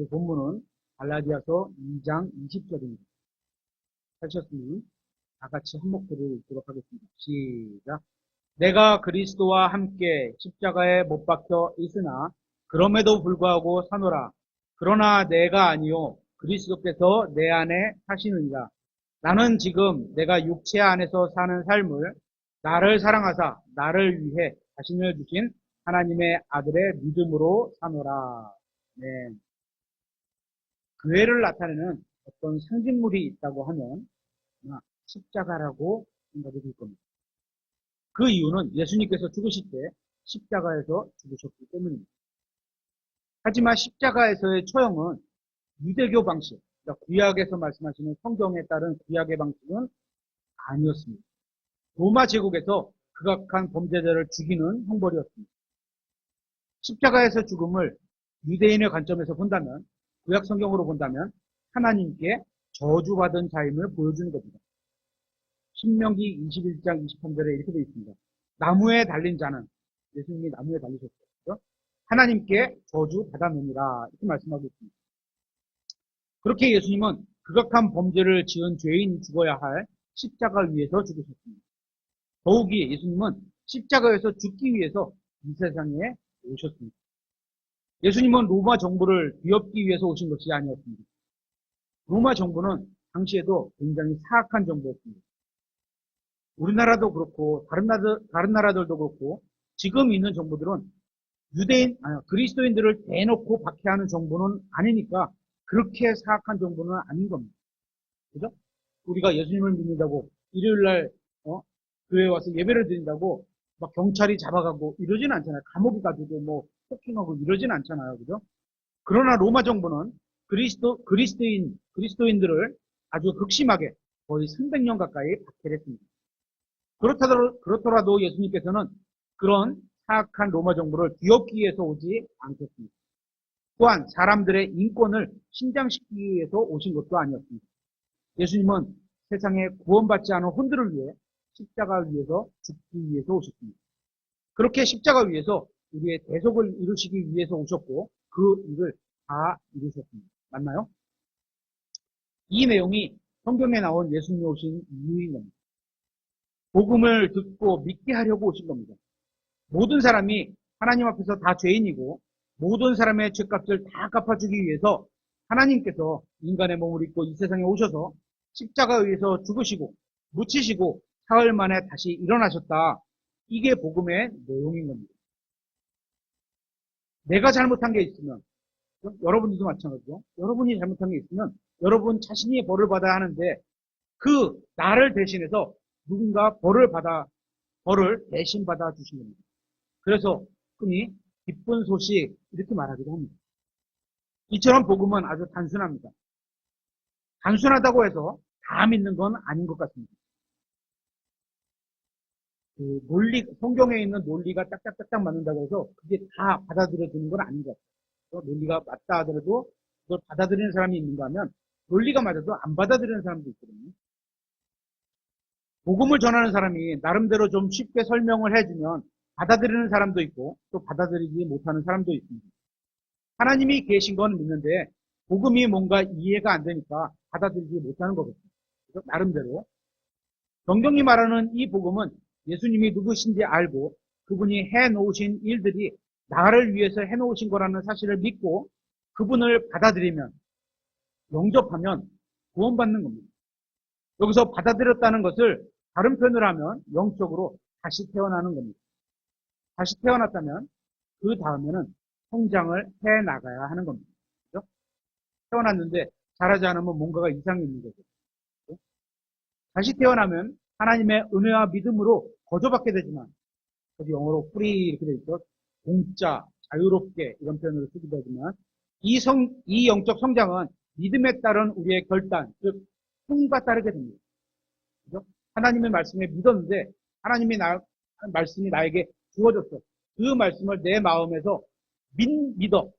본문은 갈라디아서 2장 20절입니다. 하셨으니 다 같이 한 목소리로 읽도록 하겠습니다. 시작. 내가 그리스도와 함께 십자가에 못 박혀 있으나 그럼에도 불구하고 사노라. 그러나 내가 아니요 그리스도께서 내 안에 사시느니라. 나는 지금 내가 육체 안에서 사는 삶을 나를 사랑하사 나를 위해 자신을 주신 하나님의 아들의 믿음으로 사노라. 네. 교회를 나타내는 어떤 상징물이 있다고 하면 아마 십자가라고 생각이 들 겁니다. 그 이유는 예수님께서 죽으실 때 십자가에서 죽으셨기 때문입니다. 하지만 십자가에서의 처형은 유대교 방식, 그러니까 구약에서 말씀하시는 성경에 따른 구약의 방식은 아니었습니다. 로마 제국에서 극악한 범죄자를 죽이는 형벌이었습니다. 십자가에서 죽음을 유대인의 관점에서 본다면, 구약 성경으로 본다면 하나님께 저주받은 자임을 보여주는 겁니다. 신명기 21장 23절에 이렇게 되어 있습니다. 나무에 달린 자는, 예수님이 나무에 달리셨죠. 하나님께 저주 받아느니라 이렇게 말씀하고 있습니다. 그렇게 예수님은 극악한 범죄를 지은 죄인이 죽어야 할 십자가 위에서 죽으셨습니다. 더욱이 예수님은 십자가에서 죽기 위해서 이 세상에 오셨습니다. 예수님은 로마 정부를 뒤엎기 위해서 오신 것이 아니었습니다. 로마 정부는 당시에도 굉장히 사악한 정부였습니다. 우리나라도 그렇고 다른 나라들도 그렇고 지금 있는 정부들은 그리스도인들을 대놓고 박해하는 정부는 아니니까 그렇게 사악한 정부는 아닌 겁니다. 그죠? 우리가 예수님을 믿는다고 일요일날 교회에 와서 예배를 드린다고 막 경찰이 잡아가고 이러진 않잖아요. 감옥에 가지고 뭐 폭행하고 이러진 않잖아요. 그죠? 그러나 로마 정부는 그리스도인들을 아주 극심하게 거의 300년 가까이 박해를 했습니다. 그렇더라도 예수님께서는 그런 사악한 로마 정부를 뒤엎기 위해서 오지 않겠습니다. 또한 사람들의 인권을 신장시키기 위해서 오신 것도 아니었습니다. 예수님은 세상에 구원받지 않은 혼들을 위해 십자가 위에서 죽기 위해서 오셨습니다. 그렇게 십자가 위에서 우리의 대속을 이루시기 위해서 오셨고 그 일을 다 이루셨습니다. 맞나요? 이 내용이 성경에 나온 예수님이 오신 이유인 겁니다. 복음을 듣고 믿게 하려고 오신 겁니다. 모든 사람이 하나님 앞에서 다 죄인이고 모든 사람의 죄값을 다 갚아주기 위해서 하나님께서 인간의 몸을 입고 이 세상에 오셔서 십자가 위에서 죽으시고 묻히시고 사흘 만에 다시 일어나셨다. 이게 복음의 내용인 겁니다. 내가 잘못한 게 있으면 여러분들도 마찬가지죠. 여러분이 잘못한 게 있으면 여러분 자신이 벌을 받아야 하는데 그 나를 대신해서 누군가 벌을 대신 받아 주신 겁니다. 그래서 흔히 기쁜 소식 이렇게 말하기도 합니다. 이처럼 복음은 아주 단순합니다. 단순하다고 해서 다 믿는 건 아닌 것 같습니다. 성경에 있는 논리가 딱딱딱딱 맞는다고 해서 그게 다 받아들여지는 건 아닌 것 같아요. 논리가 맞다 하더라도 그걸 받아들이는 사람이 있는가 하면 논리가 맞아도 안 받아들이는 사람도 있거든요. 복음을 전하는 사람이 나름대로 좀 쉽게 설명을 해주면 받아들이는 사람도 있고 또 받아들이지 못하는 사람도 있습니다. 하나님이 계신 건 믿는데 복음이 뭔가 이해가 안 되니까 받아들이지 못하는 거거든요. 그래서 나름대로 성경이 말하는 이 복음은 예수님이 누구신지 알고 그분이 해놓으신 일들이 나를 위해서 해놓으신 거라는 사실을 믿고 그분을 받아들이면 영접하면 구원받는 겁니다. 여기서 받아들였다는 것을 다른 표현을 하면 영적으로 다시 태어나는 겁니다. 다시 태어났다면 그 다음에는 성장을 해 나가야 하는 겁니다. 그렇죠? 태어났는데 자라지 않으면 뭔가가 이상이 있는 거죠. 그렇죠? 다시 태어나면 하나님의 은혜와 믿음으로 거저받게 되지만 여기 영어로 free 이렇게 되어 있죠. 공짜, 자유롭게 이런 표현으로 쓰기도 하지만 이 영적 성장은 믿음에 따른 우리의 결단, 즉 힘과 따르게 됩니다. 그죠? 하나님의 말씀에 믿었는데 하나님의 말씀이 나에게 주어졌어. 그 말씀을 내 마음에서 믿어.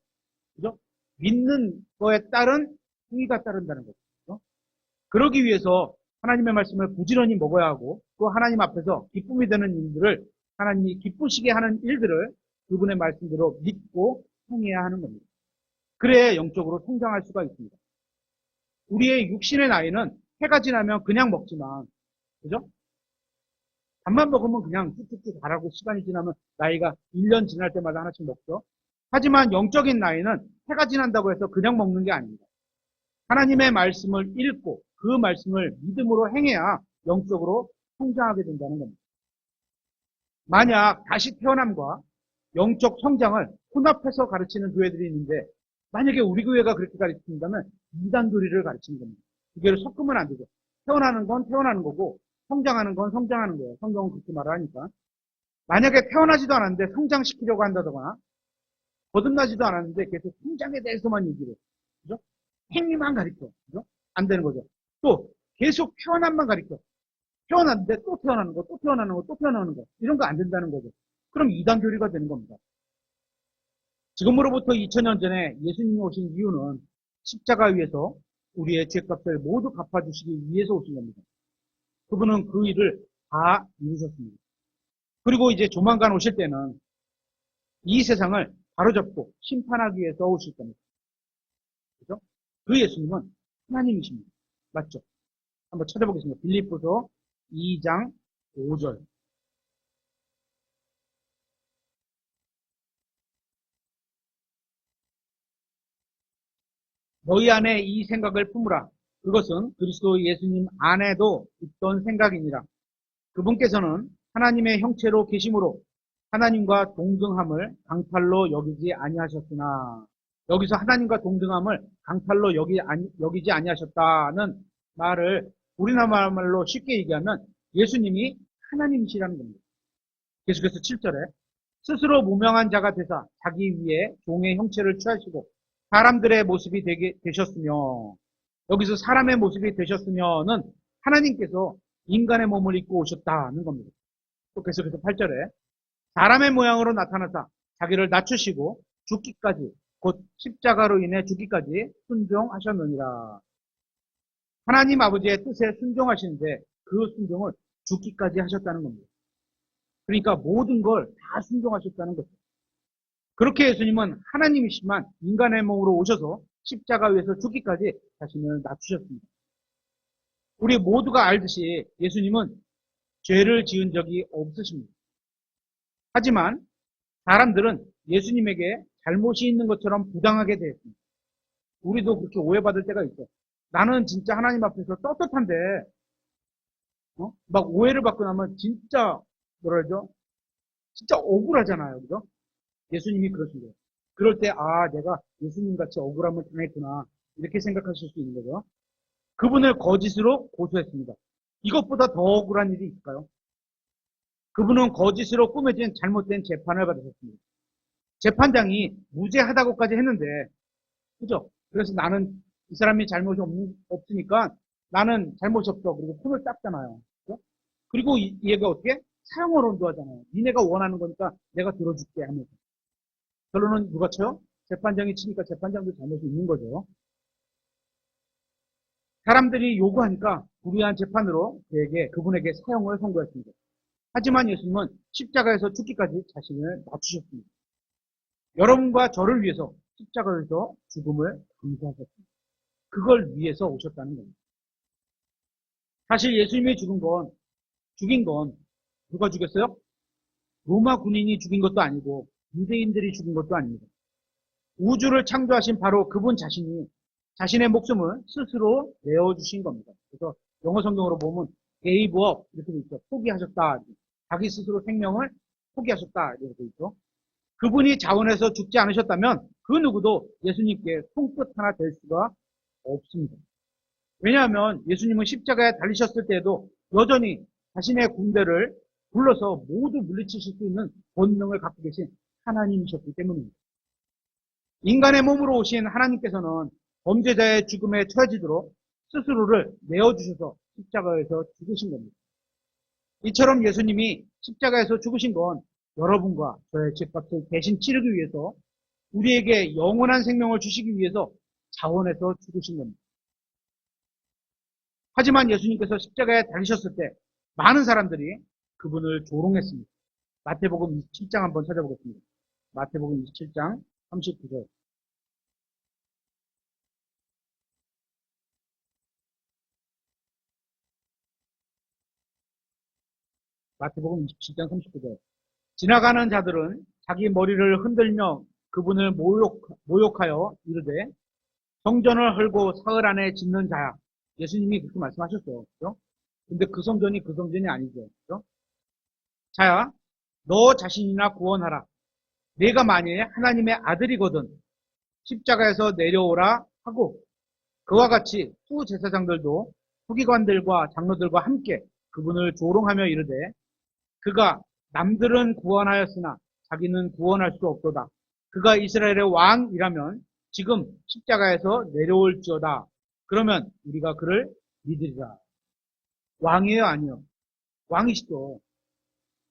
그죠? 믿는 거에 따른 행위가 따른다는 거죠. 그죠? 그러기 위해서 하나님의 말씀을 부지런히 먹어야 하고 또 하나님 앞에서 기쁨이 되는 일들을 하나님이 기쁘시게 하는 일들을 그분의 말씀대로 믿고 행해야 하는 겁니다. 그래야 영적으로 성장할 수가 있습니다. 우리의 육신의 나이는 해가 지나면 그냥 먹지만, 그죠? 밥만 먹으면 그냥 쭉쭉쭉 가라고 시간이 지나면 나이가 1년 지날 때마다 하나씩 먹죠. 하지만 영적인 나이는 해가 지난다고 해서 그냥 먹는 게 아닙니다. 하나님의 말씀을 읽고 그 말씀을 믿음으로 행해야 영적으로 성장하게 된다는 겁니다. 만약 다시 태어남과 영적 성장을 혼합해서 가르치는 교회들이 있는데 만약에 우리 교회가 그렇게 가르친다면 이단 교리를 가르치는 겁니다. 두 개를 섞으면 안 되죠. 태어나는 건 태어나는 거고 성장하는 건 성장하는 거예요. 성경은 그렇게 말을 하니까. 만약에 태어나지도 않았는데 성장시키려고 한다거나 거듭나지도 않았는데 계속 성장에 대해서만 얘기를 해요. 그죠? 행위만 가르쳐. 그죠? 안 되는 거죠. 또 계속 태어남만 가르쳐. 태어났는데 또 태어나는 거, 또 태어나는 거, 또 태어나는 거. 이런 거 안 된다는 거죠. 그럼 이단 교리가 되는 겁니다. 지금으로부터 2000년 전에 예수님이 오신 이유는 십자가 위에서 우리의 죄값을 모두 갚아주시기 위해서 오신 겁니다. 그분은 그 일을 다 이루셨습니다. 그리고 이제 조만간 오실 때는 이 세상을 바로잡고 심판하기 위해서 오실 겁니다. 그죠? 그 예수님은 하나님이십니다. 맞죠? 한번 찾아보겠습니다. 빌립보서 2장 5절. 너희 안에 이 생각을 품으라. 그것은 그리스도 예수님 안에도 있던 생각이니라. 그분께서는 하나님의 형체로 계심으로 하나님과 동등함을 강탈로 여기지 아니하셨으나 여기서 하나님과 동등함을 강탈로 여기지 아니하셨다는 말을 우리나라 말로 쉽게 얘기하면 예수님이 하나님이시라는 겁니다. 계속해서 7절에 스스로 무명한 자가 되사 자기 위에 종의 형체를 취하시고 사람들의 모습이 되셨으며 여기서 사람의 모습이 되셨으면은 하나님께서 인간의 몸을 입고 오셨다는 겁니다. 또 계속해서 8절에 사람의 모양으로 나타나사 자기를 낮추시고 죽기까지 곧 십자가로 인해 죽기까지 순종하셨느니라. 하나님 아버지의 뜻에 순종하시는데 그 순종을 죽기까지 하셨다는 겁니다. 그러니까 모든 걸 다 순종하셨다는 거죠. 그렇게 예수님은 하나님이시지만 인간의 몸으로 오셔서 십자가 위에서 죽기까지 자신을 낮추셨습니다. 우리 모두가 알듯이 예수님은 죄를 지은 적이 없으십니다. 하지만 사람들은 예수님에게 잘못이 있는 것처럼 부당하게 대했습니다. 우리도 그렇게 오해받을 때가 있어. 나는 진짜 하나님 앞에서 떳떳한데 막 오해를 받고 나면 진짜 뭐라 그러죠? 진짜 억울하잖아요. 그죠? 예수님이 그러신 거예요. 그럴 때 내가 예수님 같이 억울함을 당했구나 이렇게 생각하실 수 있는 거죠. 그분을 거짓으로 고소했습니다. 이것보다 더 억울한 일이 있을까요? 그분은 거짓으로 꾸며진 잘못된 재판을 받으셨습니다. 재판장이 무죄하다고까지 했는데, 그죠? 그래서 나는 이 사람이 잘못이 없으니까 나는 잘못이 없어. 그리고 손을 닦잖아요. 그죠? 그리고 얘가 어떻게? 사형을 언도하잖아요. 니네가 원하는 거니까 내가 들어줄게 하면서. 결론은 누가 쳐요? 재판장이 치니까 재판장도 잘못이 있는 거죠. 사람들이 요구하니까 불의한 재판으로 그분에게 사형을 선고했습니다. 하지만 예수님은 십자가에서 죽기까지 자신을 낮추셨습니다. 여러분과 저를 위해서 십자가에서 죽음을 감수하셨습니다. 그걸 위해서 오셨다는 겁니다. 사실 예수님이 죽인 건 누가 죽였어요? 로마 군인이 죽인 것도 아니고 유대인들이 죽인 것도 아닙니다. 우주를 창조하신 바로 그분 자신이 자신의 목숨을 스스로 내어주신 겁니다. 그래서 영어 성경으로 보면 gave up 이렇게 돼 있죠. 포기하셨다. 자기 스스로 생명을 포기하셨다. 이렇게 돼 있죠. 그분이 자원해서 죽지 않으셨다면 그 누구도 예수님께 손끝 하나 될 수가 없습니다. 왜냐하면 예수님은 십자가에 달리셨을 때에도 여전히 자신의 군대를 불러서 모두 물리치실 수 있는 본능을 갖고 계신 하나님이셨기 때문입니다. 인간의 몸으로 오신 하나님께서는 범죄자의 죽음에 처해지도록 스스로를 내어주셔서 십자가에서 죽으신 겁니다. 이처럼 예수님이 십자가에서 죽으신 건 여러분과 저의 죄값을 대신 치르기 위해서 우리에게 영원한 생명을 주시기 위해서 자원해서 죽으신 겁니다. 하지만 예수님께서 십자가에 달리셨을 때 많은 사람들이 그분을 조롱했습니다. 마태복음 27장 한번 찾아보겠습니다. 마태복음 27장 39절. 마태복음 27장 39절. 지나가는 자들은 자기 머리를 흔들며 그분을 모욕하여 이르되 성전을 헐고 사흘 안에 짓는 자야. 예수님이 그렇게 말씀하셨어요. 그죠? 근데 그 성전이 아니죠. 그죠? 자야, 너 자신이나 구원하라. 내가 만일 하나님의 아들이거든 십자가에서 내려오라 하고 그와 같이 후제사장들도 후기관들과 장로들과 함께 그분을 조롱하며 이르되 그가 남들은 구원하였으나 자기는 구원할 수 없도다. 그가 이스라엘의 왕이라면 지금 십자가에서 내려올지어다. 그러면 우리가 그를 믿으리라. 왕이에요, 아니요? 왕이시죠.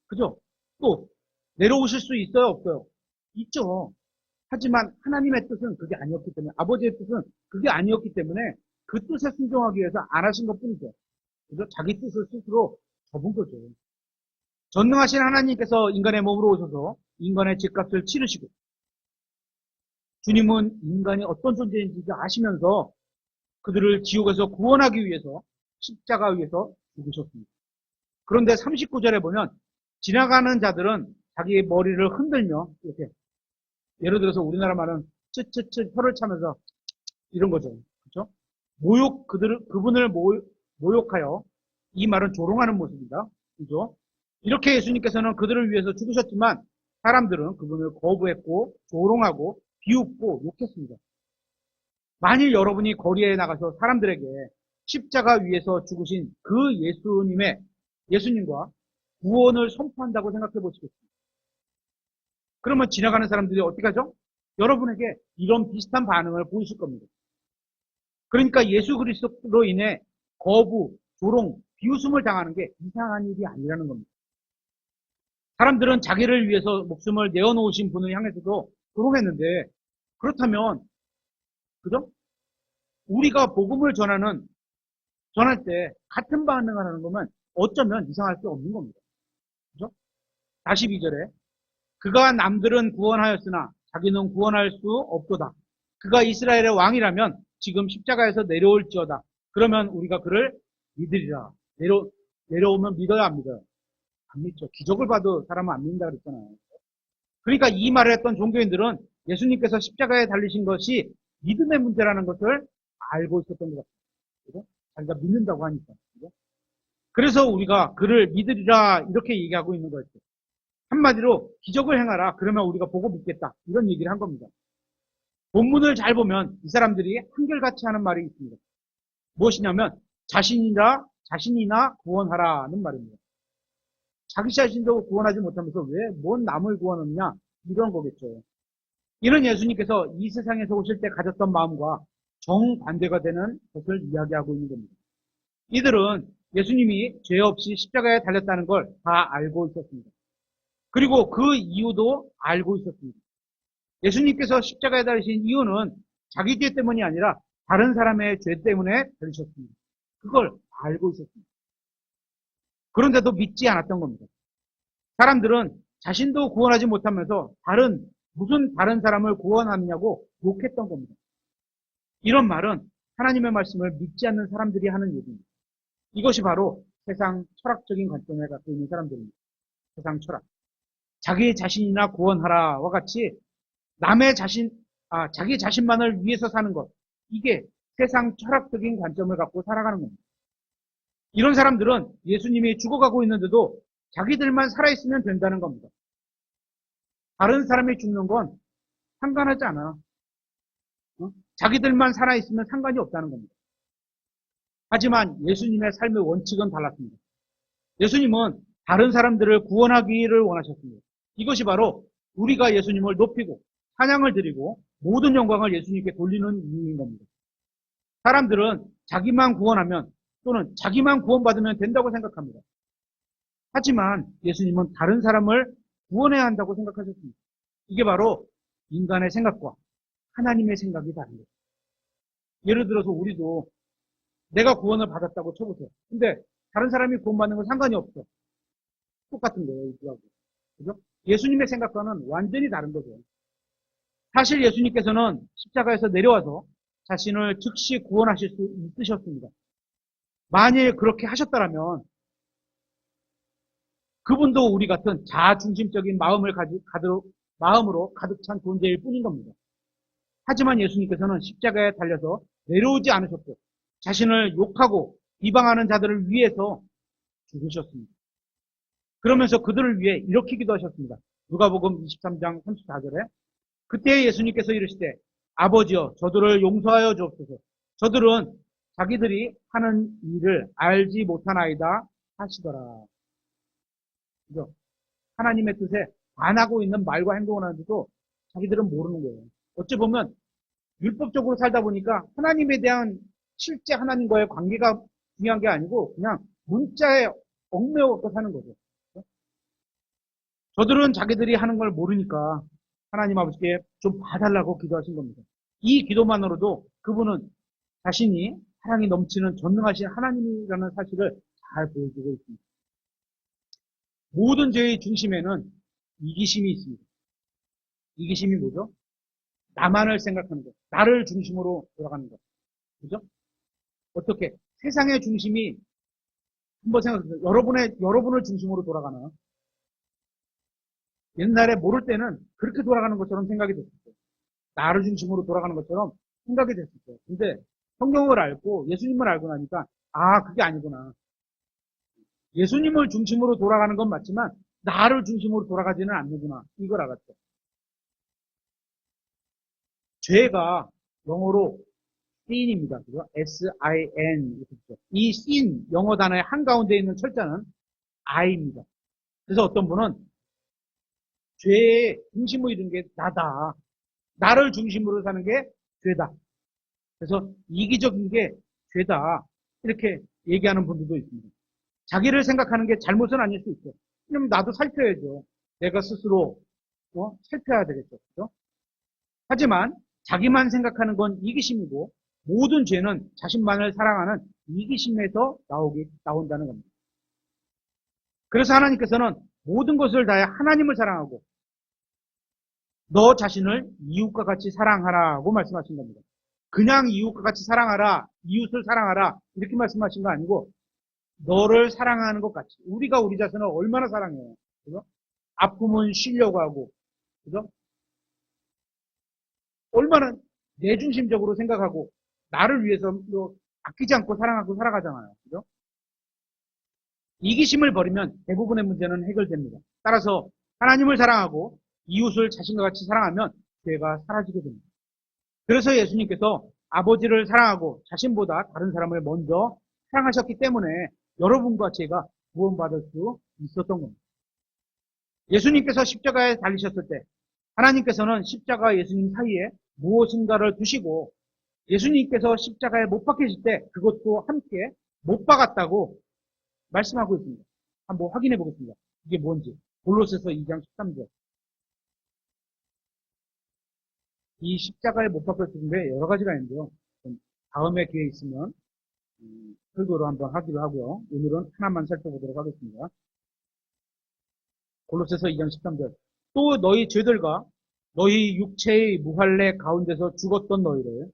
그죠? 또 내려오실 수 있어요, 없어요? 있죠. 하지만 하나님의 뜻은 그게 아니었기 때문에, 아버지의 뜻은 그게 아니었기 때문에 그 뜻에 순종하기 위해서 안 하신 것 뿐이죠. 그래서 자기 뜻을 스스로 접은 거죠. 전능하신 하나님께서 인간의 몸으로 오셔서 인간의 죄값을 치르시고 주님은 인간이 어떤 존재인지 아시면서 그들을 지옥에서 구원하기 위해서 십자가 위에서 죽으셨습니다. 그런데 39절에 보면 지나가는 자들은 자기의 머리를 흔들며 이렇게 예를 들어서 우리나라 말은 츠츠츠 혀를 차면서 이런 거죠. 그렇죠? 그분을 모욕하여 이 말은 조롱하는 모습입니다. 그죠? 이렇게 예수님께서는 그들을 위해서 죽으셨지만 사람들은 그분을 거부했고 조롱하고 비웃고 욕했습니다. 만일 여러분이 거리에 나가서 사람들에게 십자가 위에서 죽으신 그 예수님과 구원을 선포한다고 생각해 보시겠습니까? 그러면 지나가는 사람들이 어떻게 하죠? 여러분에게 이런 비슷한 반응을 보이실 겁니다. 그러니까 예수 그리스도로 인해 거부, 조롱, 비웃음을 당하는 게 이상한 일이 아니라는 겁니다. 사람들은 자기를 위해서 목숨을 내어놓으신 분을 향해서도 조롱했는데 그렇다면 그죠? 우리가 복음을 전할 때 같은 반응을 하는 거면 어쩌면 이상할 게 없는 겁니다. 그죠? 42절에 그가 남들은 구원하였으나 자기는 구원할 수 없도다. 그가 이스라엘의 왕이라면 지금 십자가에서 내려올지어다. 그러면 우리가 그를 믿으리라. 내려오면 믿어야 안 믿어요? 안 믿죠. 기적을 봐도 사람은 안 믿는다 그랬잖아요. 그러니까 이 말을 했던 종교인들은 예수님께서 십자가에 달리신 것이 믿음의 문제라는 것을 알고 있었던 것 같아요. 자기가 믿는다고 하니까. 그죠? 그래서 우리가 그를 믿으리라 이렇게 얘기하고 있는 거였죠. 한마디로 기적을 행하라. 그러면 우리가 보고 믿겠다. 이런 얘기를 한 겁니다. 본문을 잘 보면 이 사람들이 한결같이 하는 말이 있습니다. 무엇이냐면 자신이나 구원하라는 말입니다. 자기 자신도 구원하지 못하면서 왜 뭔 남을 구원하느냐 이런 거겠죠. 이는 예수님께서 이 세상에서 오실 때 가졌던 마음과 정반대가 되는 것을 이야기하고 있는 겁니다. 이들은 예수님이 죄 없이 십자가에 달렸다는 걸 다 알고 있었습니다. 그리고 그 이유도 알고 있었습니다. 예수님께서 십자가에 달리신 이유는 자기 죄 때문이 아니라 다른 사람의 죄 때문에 달리셨습니다. 그걸 알고 있었습니다. 그런데도 믿지 않았던 겁니다. 사람들은 자신도 구원하지 못하면서 무슨 다른 사람을 구원하느냐고 욕했던 겁니다. 이런 말은 하나님의 말씀을 믿지 않는 사람들이 하는 얘기입니다. 이것이 바로 세상 철학적인 관점을 갖고 있는 사람들입니다. 세상 철학. 자기 자신이나 구원하라와 같이 자기 자신만을 위해서 사는 것. 이게 세상 철학적인 관점을 갖고 살아가는 겁니다. 이런 사람들은 예수님이 죽어가고 있는데도 자기들만 살아있으면 된다는 겁니다. 다른 사람이 죽는 건 상관하지 않아. 자기들만 살아있으면 상관이 없다는 겁니다. 하지만 예수님의 삶의 원칙은 달랐습니다. 예수님은 다른 사람들을 구원하기를 원하셨습니다. 이것이 바로 우리가 예수님을 높이고 찬양을 드리고 모든 영광을 예수님께 돌리는 이유인 겁니다. 사람들은 자기만 구원하면 또는 자기만 구원받으면 된다고 생각합니다. 하지만 예수님은 다른 사람을 구원해야 한다고 생각하셨습니다. 이게 바로 인간의 생각과 하나님의 생각이 다른 거예요. 예를 들어서 우리도 내가 구원을 받았다고 쳐보세요. 근데 다른 사람이 구원받는 건 상관이 없어. 똑같은 거예요. 이거하고. 그죠? 예수님의 생각과는 완전히 다른 거죠. 사실 예수님께서는 십자가에서 내려와서 자신을 즉시 구원하실 수 있으셨습니다. 만일 그렇게 하셨다면 그분도 우리 같은 자아중심적인 마음으로 가득 찬 존재일 뿐인 겁니다. 하지만 예수님께서는 십자가에 달려서 내려오지 않으셨고 자신을 욕하고 비방하는 자들을 위해서 죽으셨습니다. 그러면서 그들을 위해 이렇게 기도하셨습니다. 누가복음 23장 34절에 그때 예수님께서 이르시되 아버지여 저들을 용서하여 주옵소서. 저들은 자기들이 하는 일을 알지 못하나이다 하시더라. 그죠? 하나님의 뜻에 반하고 있는 말과 행동을 하는데도 자기들은 모르는 거예요. 어찌 보면 율법적으로 살다 보니까 하나님에 대한 실제 하나님과의 관계가 중요한 게 아니고 그냥 문자에 얽매여 사는 거죠. 저들은 자기들이 하는 걸 모르니까 하나님 아버지께 좀 봐달라고 기도하신 겁니다. 이 기도만으로도 그분은 자신이 사랑이 넘치는 전능하신 하나님이라는 사실을 잘 보여주고 있습니다. 모든 죄의 중심에는 이기심이 있습니다. 이기심이 뭐죠? 나만을 생각하는 것, 나를 중심으로 돌아가는 것. 그죠? 어떻게? 세상의 중심이 한번 생각해보세요. 여러분을 중심으로 돌아가나요? 옛날에 모를 때는 그렇게 돌아가는 것처럼 생각이 됐었어요. 나를 중심으로 돌아가는 것처럼 생각이 됐었어요. 근데 성경을 알고 예수님을 알고 나니까 그게 아니구나. 예수님을 중심으로 돌아가는 건 맞지만 나를 중심으로 돌아가지는 않는구나. 이걸 알았죠. 죄가 영어로 sin입니다. 그죠? S-I-N. 이 sin 영어 단어의 한가운데 있는 철자는 I입니다. 그래서 어떤 분은 죄의 중심을 이룬 게 나다. 나를 중심으로 사는 게 죄다. 그래서 이기적인 게 죄다. 이렇게 얘기하는 분들도 있습니다. 자기를 생각하는 게 잘못은 아닐 수 있어요. 그럼 나도 살펴야죠. 내가 스스로 살펴야 되겠죠. 그렇죠? 하지만 자기만 생각하는 건 이기심이고 모든 죄는 자신만을 사랑하는 이기심에서 나온다는 겁니다. 그래서 하나님께서는 모든 것을 다해 하나님을 사랑하고 너 자신을 이웃과 같이 사랑하라고 말씀하신 겁니다. 그냥 이웃과 같이 사랑하라, 이웃을 사랑하라 이렇게 말씀하신 거 아니고 너를 사랑하는 것 같이 우리가 우리 자신을 얼마나 사랑해요. 그죠? 아프면 쉬려고 하고 그죠? 얼마나 내중심적으로 생각하고 나를 위해서 아끼지 않고 사랑하고 살아가잖아요. 그죠? 이기심을 버리면 대부분의 문제는 해결됩니다. 따라서 하나님을 사랑하고 이웃을 자신과 같이 사랑하면 죄가 사라지게 됩니다. 그래서 예수님께서 아버지를 사랑하고 자신보다 다른 사람을 먼저 사랑하셨기 때문에 여러분과 제가 구원받을 수 있었던 겁니다. 예수님께서 십자가에 달리셨을 때 하나님께서는 십자가와 예수님 사이에 무엇인가를 두시고 예수님께서 십자가에 못 박히실 때 그것도 함께 못 박았다고 말씀하고 있습니다. 한번 확인해 보겠습니다. 이게 뭔지. 골로새서 2장 13절. 이 십자가에 못 박혔을 때 여러 가지가 있는데요. 다음에 기회 있으면 설교로 한번 하기로 하고요. 오늘은 하나만 살펴보도록 하겠습니다. 골로새서 2장 13절. 또 너희 죄들과 너희 육체의 무할례 가운데서 죽었던 너희를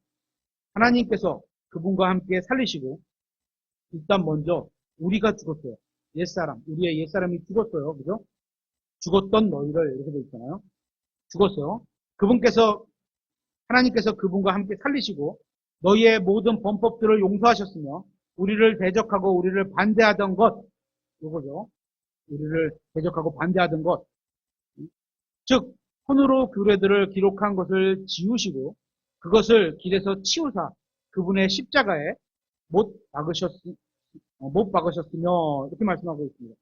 하나님께서 그분과 함께 살리시고 일단 먼저 우리가 죽었어요. 옛사람, 우리의 옛사람이 죽었어요. 그죠? 죽었던 너희를 이렇게 돼 있잖아요. 죽었어요. 하나님께서 그분과 함께 살리시고 너희의 모든 범법들을 용서하셨으며 우리를 대적하고 우리를 반대하던 것, 이거죠. 우리를 대적하고 반대하던 것, 즉 손으로 규례들을 기록한 것을 지우시고 그것을 길에서 치우사 그분의 십자가에 못 박으셨으며 이렇게 말씀하고 있습니다.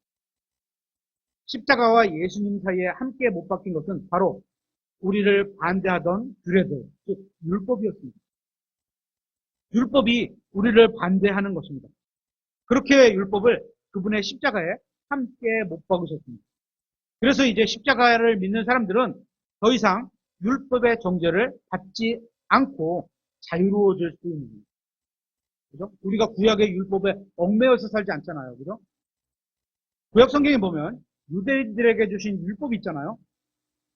십자가와 예수님 사이에 함께 못 박힌 것은 바로 우리를 반대하던 규례들, 즉 율법이었습니다. 율법이 우리를 반대하는 것입니다. 그렇게 율법을 그분의 십자가에 함께 못 박으셨습니다. 그래서 이제 십자가를 믿는 사람들은 더 이상 율법의 정죄를 받지 않고 자유로워질 수 있는 겁니다. 그죠? 우리가 구약의 율법에 얽매여서 살지 않잖아요. 그죠? 구약 성경에 보면 유대인들에게 주신 율법이 있잖아요.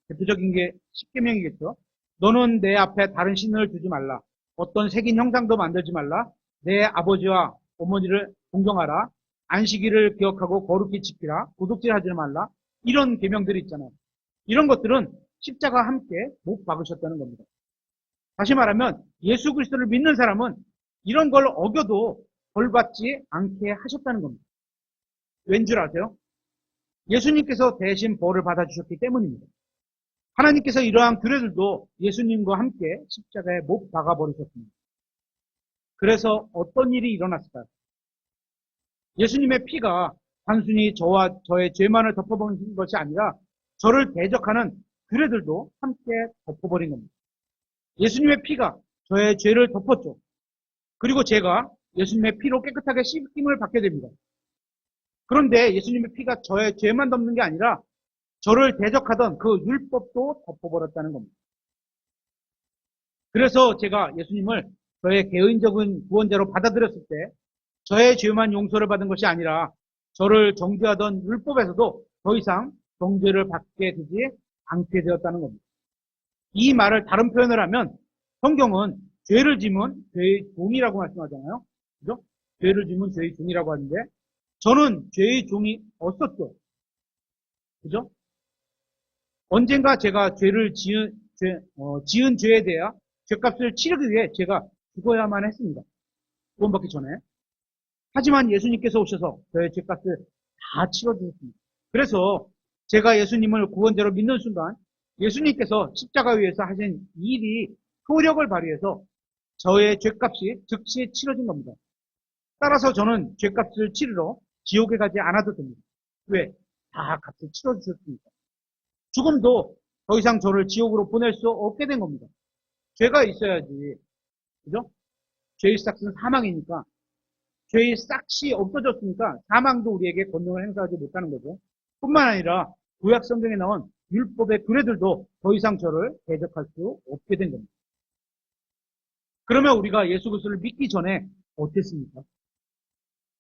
대표적인 게 십계명이겠죠. 너는 내 앞에 다른 신을 두지 말라. 어떤 색인 형상도 만들지 말라. 내 아버지와 어머니를 존경하라. 안식일을 기억하고 거룩히 지키라, 도둑질하지 말라, 이런 계명들이 있잖아요. 이런 것들은 십자가와 함께 못 박으셨다는 겁니다. 다시 말하면 예수 그리스도를 믿는 사람은 이런 걸 어겨도 벌받지 않게 하셨다는 겁니다. 왠 줄 아세요? 예수님께서 대신 벌을 받아주셨기 때문입니다. 하나님께서 이러한 규례들도 예수님과 함께 십자가에 못 박아버리셨습니다. 그래서 어떤 일이 일어났을까요? 예수님의 피가 단순히 저와 저의 죄만을 덮어버린 것이 아니라 저를 대적하는 규례들도 함께 덮어버린 겁니다. 예수님의 피가 저의 죄를 덮었죠. 그리고 제가 예수님의 피로 깨끗하게 씻김을 받게 됩니다. 그런데 예수님의 피가 저의 죄만 덮는 게 아니라 저를 대적하던 그 율법도 덮어버렸다는 겁니다. 그래서 제가 예수님을 저의 개인적인 구원자로 받아들였을 때 저의 죄만 용서를 받은 것이 아니라 저를 정죄하던 율법에서도 더 이상 정죄를 받게 되지 않게 되었다는 겁니다. 이 말을 다른 표현을 하면 성경은 죄를 지면 죄의 종이라고 말씀하잖아요. 그죠? 죄를 지면 죄의 종이라고 하는데 저는 죄의 종이 없었죠. 그죠? 언젠가 제가 죄를 지은 죄에 대해 죄값을 치르기 위해 제가 죽어야만 했습니다. 구원받기 전에. 하지만 예수님께서 오셔서 저의 죄값을 다 치러주셨습니다. 그래서 제가 예수님을 구원자로 믿는 순간 예수님께서 십자가 위에서 하신 일이 효력을 발휘해서 저의 죄값이 즉시 치러진 겁니다. 따라서 저는 죄값을 치르러 지옥에 가지 않아도 됩니다. 왜? 다 값을 치러주셨으니까. 죽음도 더 이상 저를 지옥으로 보낼 수 없게 된 겁니다. 죄가 있어야지. 그죠? 죄의 싹은 사망이니까 죄의 싹이 없어졌으니까 사망도 우리에게 권능을 행사하지 못하는 거죠. 뿐만 아니라 구약 성경에 나온 율법의 규례들도 더 이상 저를 대적할 수 없게 된 겁니다. 그러면 우리가 예수 그리스도를 믿기 전에 어땠습니까?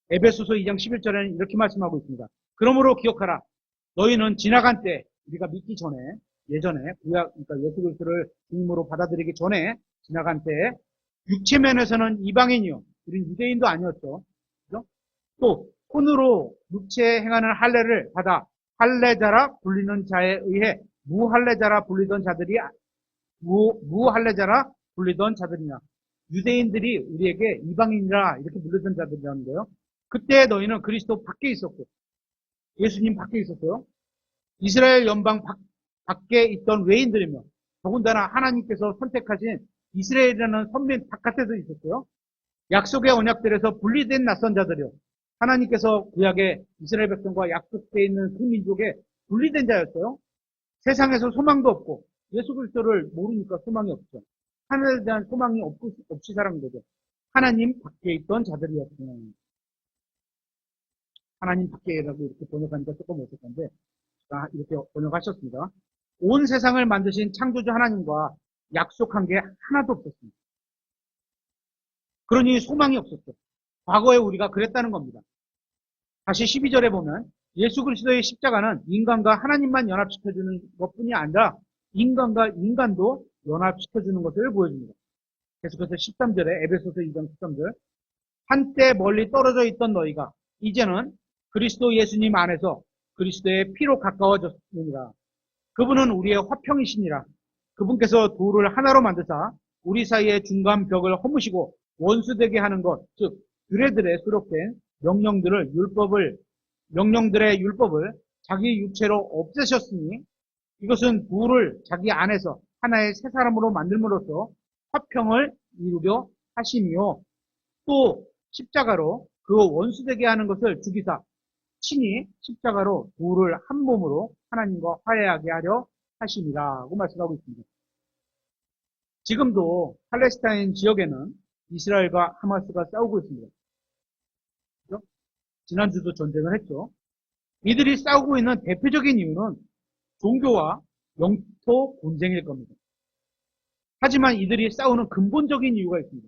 에베소서 2장 11절에는 이렇게 말씀하고 있습니다. 그러므로 기억하라. 너희는 지나간 때 우리가 믿기 전에 예전에 구약 그러니까 예수 그리스도를 주님으로 받아들이기 전에 지나간 때 육체면에서는 이방인이요. 우린 유대인도 아니었죠. 그죠? 또 손으로 육체에 행하는 할례를 받아 할례자라 불리는 자에 의해 무할례자라 불리던 자들이 무할례자라 불리던 자들이냐. 유대인들이 우리에게 이방인이라 이렇게 부르던 자들이라는데요. 그때 너희는 그리스도 밖에 있었고 예수님 밖에 있었고요. 이스라엘 연방 밖에 있던 외인들이며 더군다나 하나님께서 선택하신 이스라엘이라는 선민 바깥에도 있었고요. 약속의 언약들에서 분리된 낯선 자들이요. 하나님께서 구약의 이스라엘 백성과 약속되어 있는 그 민족에 분리된 자였어요. 세상에서 소망도 없고 예수 그리스도를 모르니까 소망이 없죠. 하늘에 대한 소망이 없이 살아간 거죠. 하나님 밖에 있던 자들이었어요. 하나님 밖에라고 이렇게 번역하니까 조금 어색한데 이렇게 번역하셨습니다. 온 세상을 만드신 창조주 하나님과 약속한 게 하나도 없었습니다. 그러니 소망이 없었죠. 과거에 우리가 그랬다는 겁니다. 다시 12절에 보면 예수 그리스도의 십자가는 인간과 하나님만 연합시켜주는 것뿐이 아니라 인간과 인간도 연합시켜주는 것을 보여줍니다. 계속해서 13절에 에베소서 2장 13절 한때 멀리 떨어져 있던 너희가 이제는 그리스도 예수님 안에서 그리스도의 피로 가까워졌느니라. 그분은 우리의 화평이시니라. 그분께서 둘을 하나로 만드사 우리 사이의 중간 벽을 허무시고 원수되게 하는 것, 즉 규례들에 수록된 명령들의 율법을 자기 육체로 없애셨으니 이것은 둘을 자기 안에서 하나의 새 사람으로 만들므로써 화평을 이루려 하심이요. 또 십자가로 그 원수되게 하는 것을 죽이사 친히 십자가로 둘을 한 몸으로 하나님과 화해하게 하려 하심이라고 말씀하고 있습니다. 지금도 팔레스타인 지역에는 이스라엘과 하마스가 싸우고 있습니다. 그렇죠? 지난주도 전쟁을 했죠. 이들이 싸우고 있는 대표적인 이유는 종교와 영토 분쟁일 겁니다. 하지만 이들이 싸우는 근본적인 이유가 있습니다.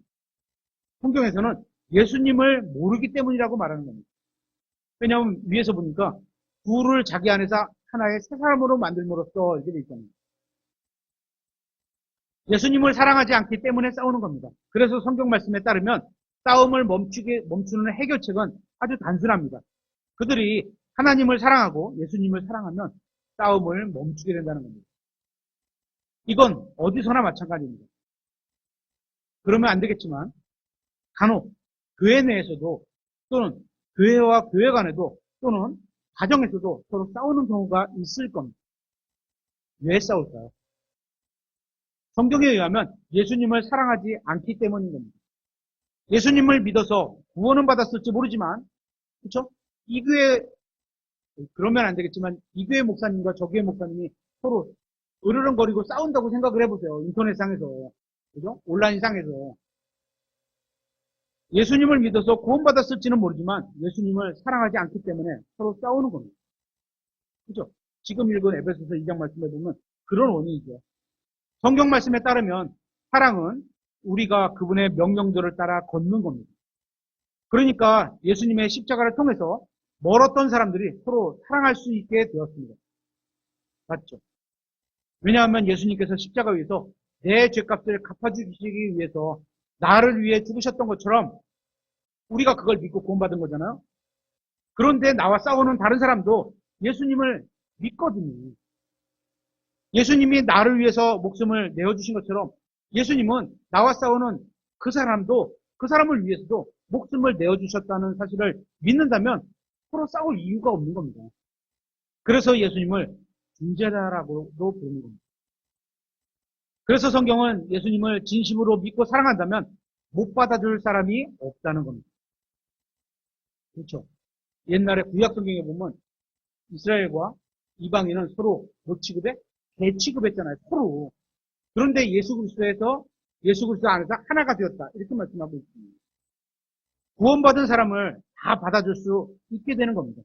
성경에서는 예수님을 모르기 때문이라고 말하는 겁니다. 왜냐하면 위에서 보니까 둘을 자기 안에서 하나의 새 사람으로 만들므로써 이렇게 되어 있잖아요. 예수님을 사랑하지 않기 때문에 싸우는 겁니다. 그래서 성경 말씀에 따르면 싸움을 멈추는 해결책은 아주 단순합니다. 그들이 하나님을 사랑하고 예수님을 사랑하면 싸움을 멈추게 된다는 겁니다. 이건 어디서나 마찬가지입니다. 그러면 안 되겠지만 간혹 교회 내에서도 또는 교회와 교회 간에도 또는 가정에서도 서로 싸우는 경우가 있을 겁니다. 왜 싸울까요? 성경에 의하면 예수님을 사랑하지 않기 때문인 겁니다. 예수님을 믿어서 구원은 받았을지 모르지만, 그렇죠? 이 교회, 그러면 안 되겠지만 이 교회 목사님과 저 교회 목사님이 서로 으르렁거리고 싸운다고 생각을 해보세요. 인터넷상에서, 그죠? 온라인상에서. 예수님을 믿어서 구원받았을지는 모르지만 예수님을 사랑하지 않기 때문에 서로 싸우는 겁니다. 그죠? 지금 읽은 에베소서 2장 말씀에 보면 그런 원인이죠. 성경 말씀에 따르면 사랑은 우리가 그분의 명령들을 따라 걷는 겁니다. 그러니까 예수님의 십자가를 통해서 멀었던 사람들이 서로 사랑할 수 있게 되었습니다. 맞죠? 왜냐하면 예수님께서 십자가 위에서 내 죄값을 갚아주시기 위해서 나를 위해 죽으셨던 것처럼 우리가 그걸 믿고 구원받은 거잖아요. 그런데 나와 싸우는 다른 사람도 예수님을 믿거든요. 예수님이 나를 위해서 목숨을 내어주신 것처럼 예수님은 나와 싸우는 그 사람도 그 사람을 위해서도 목숨을 내어주셨다는 사실을 믿는다면 서로 싸울 이유가 없는 겁니다. 그래서 예수님을 중재자라고도 부르는 겁니다. 그래서 성경은 예수님을 진심으로 믿고 사랑한다면 못 받아줄 사람이 없다는 겁니다. 그렇죠? 옛날에 구약 성경에 보면 이스라엘과 이방인은 서로 뭐 취급해? 개 취급했잖아요. 서로. 그런데 예수 그리스도 안에서 하나가 되었다. 이렇게 말씀하고 있습니다. 구원받은 사람을 다 받아줄 수 있게 되는 겁니다.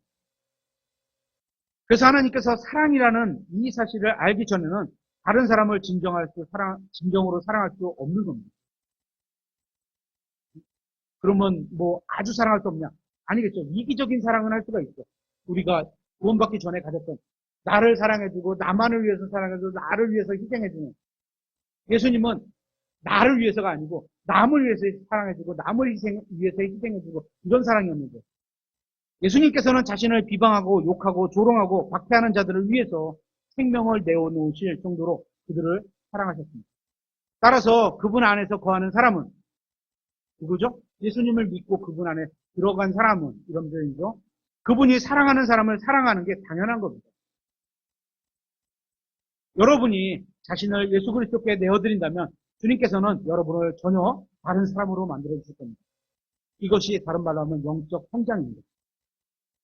그래서 하나님께서 사랑이라는 이 사실을 알기 전에는 다른 사람을 진정으로 사랑할 수 없는 겁니다. 그러면 뭐 아주 사랑할 수 없냐? 아니겠죠. 이기적인 사랑은 할 수가 있죠. 우리가 구원받기 전에 가졌던 나를 사랑해주고 나만을 위해서 사랑해주고 나를 위해서 희생해주는 예수님은 나를 위해서가 아니고 남을 위해서 사랑해주고 남을 위해서 희생해주고 이런 사랑이었는데 예수님께서는 자신을 비방하고 욕하고 조롱하고 박해하는 자들을 위해서 생명을 내어놓으실 정도로 그들을 사랑하셨습니다. 따라서 그분 안에서 거하는 사람은 누구죠? 예수님을 믿고 그분 안에 들어간 사람은 이런 표현이죠. 그분이 사랑하는 사람을 사랑하는 게 당연한 겁니다. 여러분이 자신을 예수 그리스도께 내어드린다면 주님께서는 여러분을 전혀 다른 사람으로 만들어 주실 겁니다. 이것이 다른 말로 하면 영적 성장입니다.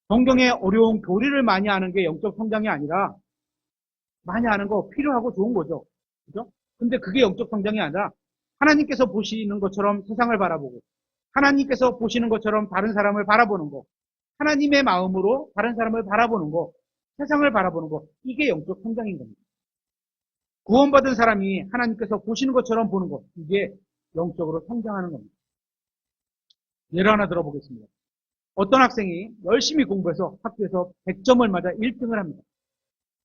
성경의 어려운 교리를 많이 아는 게 영적 성장이 아니라 많이 아는 거 필요하고 좋은 거죠. 그죠? 근데 그게 영적 성장이 아니라 하나님께서 보시는 것처럼 세상을 바라보고 하나님께서 보시는 것처럼 다른 사람을 바라보는 거 하나님의 마음으로 다른 사람을 바라보는 거 세상을 바라보는 거 이게 영적 성장인 겁니다. 구원받은 사람이 하나님께서 보시는 것처럼 보는 것 이게 영적으로 성장하는 겁니다. 예를 하나 들어보겠습니다. 어떤 학생이 열심히 공부해서 학교에서 100점을 맞아 1등을 합니다.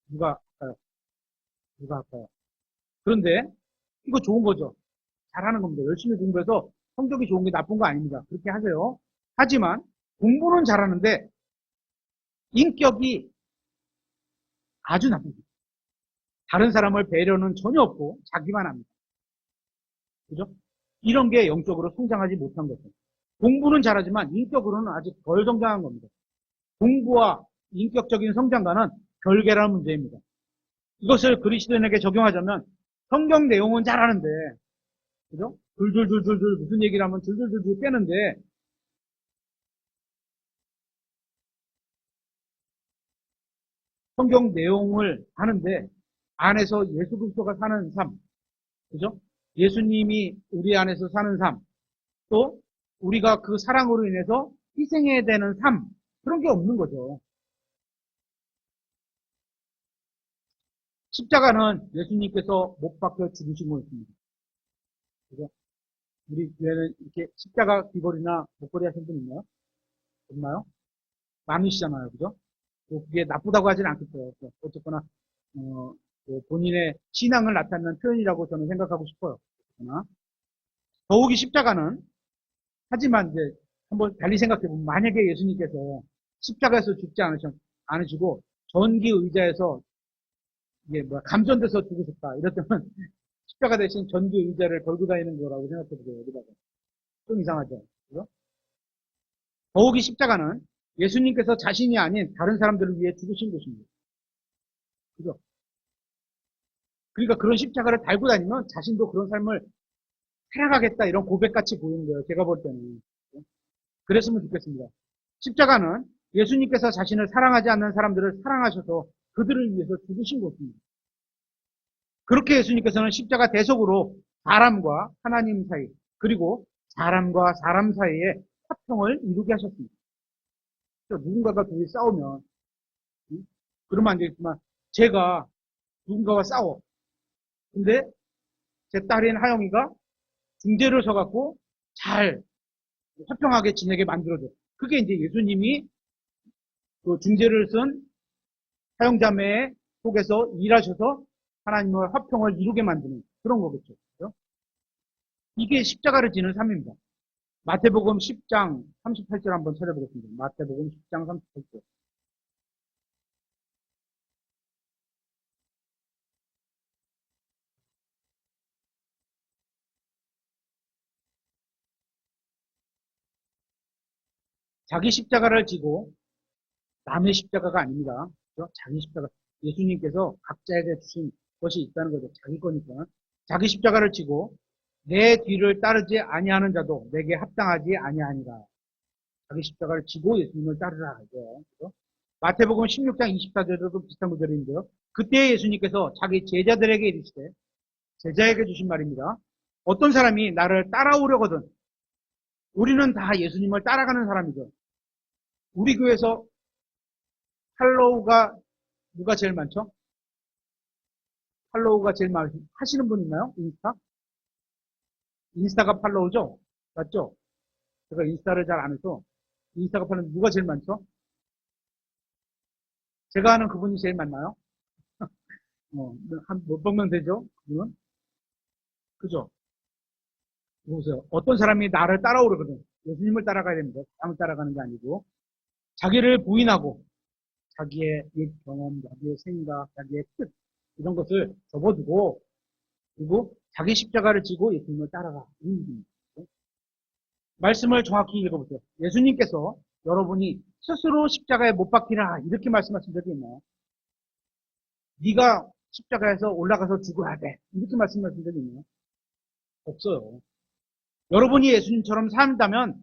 누가 할까요? 누가 할까요? 그런데 이거 좋은 거죠. 잘하는 겁니다. 열심히 공부해서 성적이 좋은 게 나쁜 거 아닙니다. 그렇게 하세요. 하지만 공부는 잘하는데 인격이 아주 나쁩니다. 다른 사람을 배려는 전혀 없고 자기만 합니다. 그죠? 이런 게 영적으로 성장하지 못한 거죠. 공부는 잘하지만 인격으로는 아직 덜 성장한 겁니다. 공부와 인격적인 성장과는 별개라는 문제입니다. 이것을 그리스도인에게 적용하자면 성경 내용은 잘하는데 그죠? 줄줄줄줄줄 무슨 얘기를 하면 줄줄줄줄 빼는데 성경 내용을 하는데 안에서 예수 그리스도가 사는 삶, 그죠? 예수님이 우리 안에서 사는 삶, 또 우리가 그 사랑으로 인해서 희생해야 되는 삶, 그런 게 없는 거죠. 십자가는 예수님께서 못 박혀 죽으신 거였습니다. 그죠? 우리 교회는 이렇게 십자가 귀걸이나 목걸이 하신 분 있나요? 없나요? 많으시잖아요. 그죠? 그게 나쁘다고 하진 않겠어요. 어쨌거나, 본인의 신앙을 나타내는 표현이라고 저는 생각하고 싶어요. 그러나 더욱이 십자가는, 하지만 이제 한번 달리 생각해보면, 만약에 예수님께서 십자가에서 죽지 않으시고, 전기 의자에서, 이게 뭐, 감전돼서 죽으셨다. 이랬다면, 십자가 대신 전기 의자를 걸고 다니는 거라고 생각해보세요, 여기다가. 좀 이상하죠? 그죠? 더욱이 십자가는 예수님께서 자신이 아닌 다른 사람들을 위해 죽으신 것입니다. 그죠? 그러니까 그런 십자가를 달고 다니면 자신도 그런 삶을 살아가겠다 이런 고백같이 보이는 거예요. 제가 볼 때는. 그랬으면 좋겠습니다. 십자가는 예수님께서 자신을 사랑하지 않는 사람들을 사랑하셔서 그들을 위해서 죽으신 것입니다. 그렇게 예수님께서는 십자가 대속으로 사람과 하나님 사이 그리고 사람과 사람 사이에 화평을 이루게 하셨습니다. 누군가가 둘이 싸우면 그러면 안 되겠지만 제가 누군가와 싸워. 근데 제 딸인 하영이가 중재를 서갖고 잘 화평하게 지내게 만들어줘. 그게 이제 예수님이 그 중재를 쓴 사형자매 속에서 일하셔서 하나님의 화평을 이루게 만드는 그런 거겠죠. 그렇죠? 이게 십자가를 지는 삶입니다. 마태복음 10장 38절 한번 찾아보겠습니다. 마태복음 10장 38절. 자기 십자가를 지고 남의 십자가가 아닙니다. 그렇죠? 자기 십자가. 예수님께서 각자에게 주신 것이 있다는 거죠. 자기 거니까. 자기 십자가를 지고 내 뒤를 따르지 아니하는 자도 내게 합당하지 아니하니라. 자기 십자가를 지고 예수님을 따르라. 그렇죠? 마태복음 16장 24절에도 비슷한 구절인데요. 그때 예수님께서 자기 제자들에게 이르시되 제자에게 주신 말입니다. 어떤 사람이 나를 따라오려거든 우리는 다 예수님을 따라가는 사람이죠. 우리 교회에서 팔로우가 누가 제일 많죠? 팔로우가 제일 많이 하시는 분 있나요? 인스타? 인스타가 팔로우죠? 맞죠? 제가 인스타를 잘 안 해서 인스타가 팔로우 누가 제일 많죠? 제가 아는 그분이 제일 많나요? 한 몇백 명 되죠? 그분은? 그죠? 보세요. 어떤 사람이 나를 따라오려거든. 예수님을 따라가야 됩니다. 사람을 따라가는 게 아니고 자기를 부인하고 자기의 옛 경험, 자기의 생각, 자기의 뜻 이런 것을 접어두고 그리고 자기 십자가를 지고 예수님을 따라가. 말씀을 정확히 읽어보세요. 예수님께서 여러분이 스스로 십자가에 못 박히라 이렇게 말씀하신 적이 있나요? 네가 십자가에서 올라가서 죽어야 돼 이렇게 말씀하신 적이 있나요? 없어요. 여러분이 예수님처럼 산다면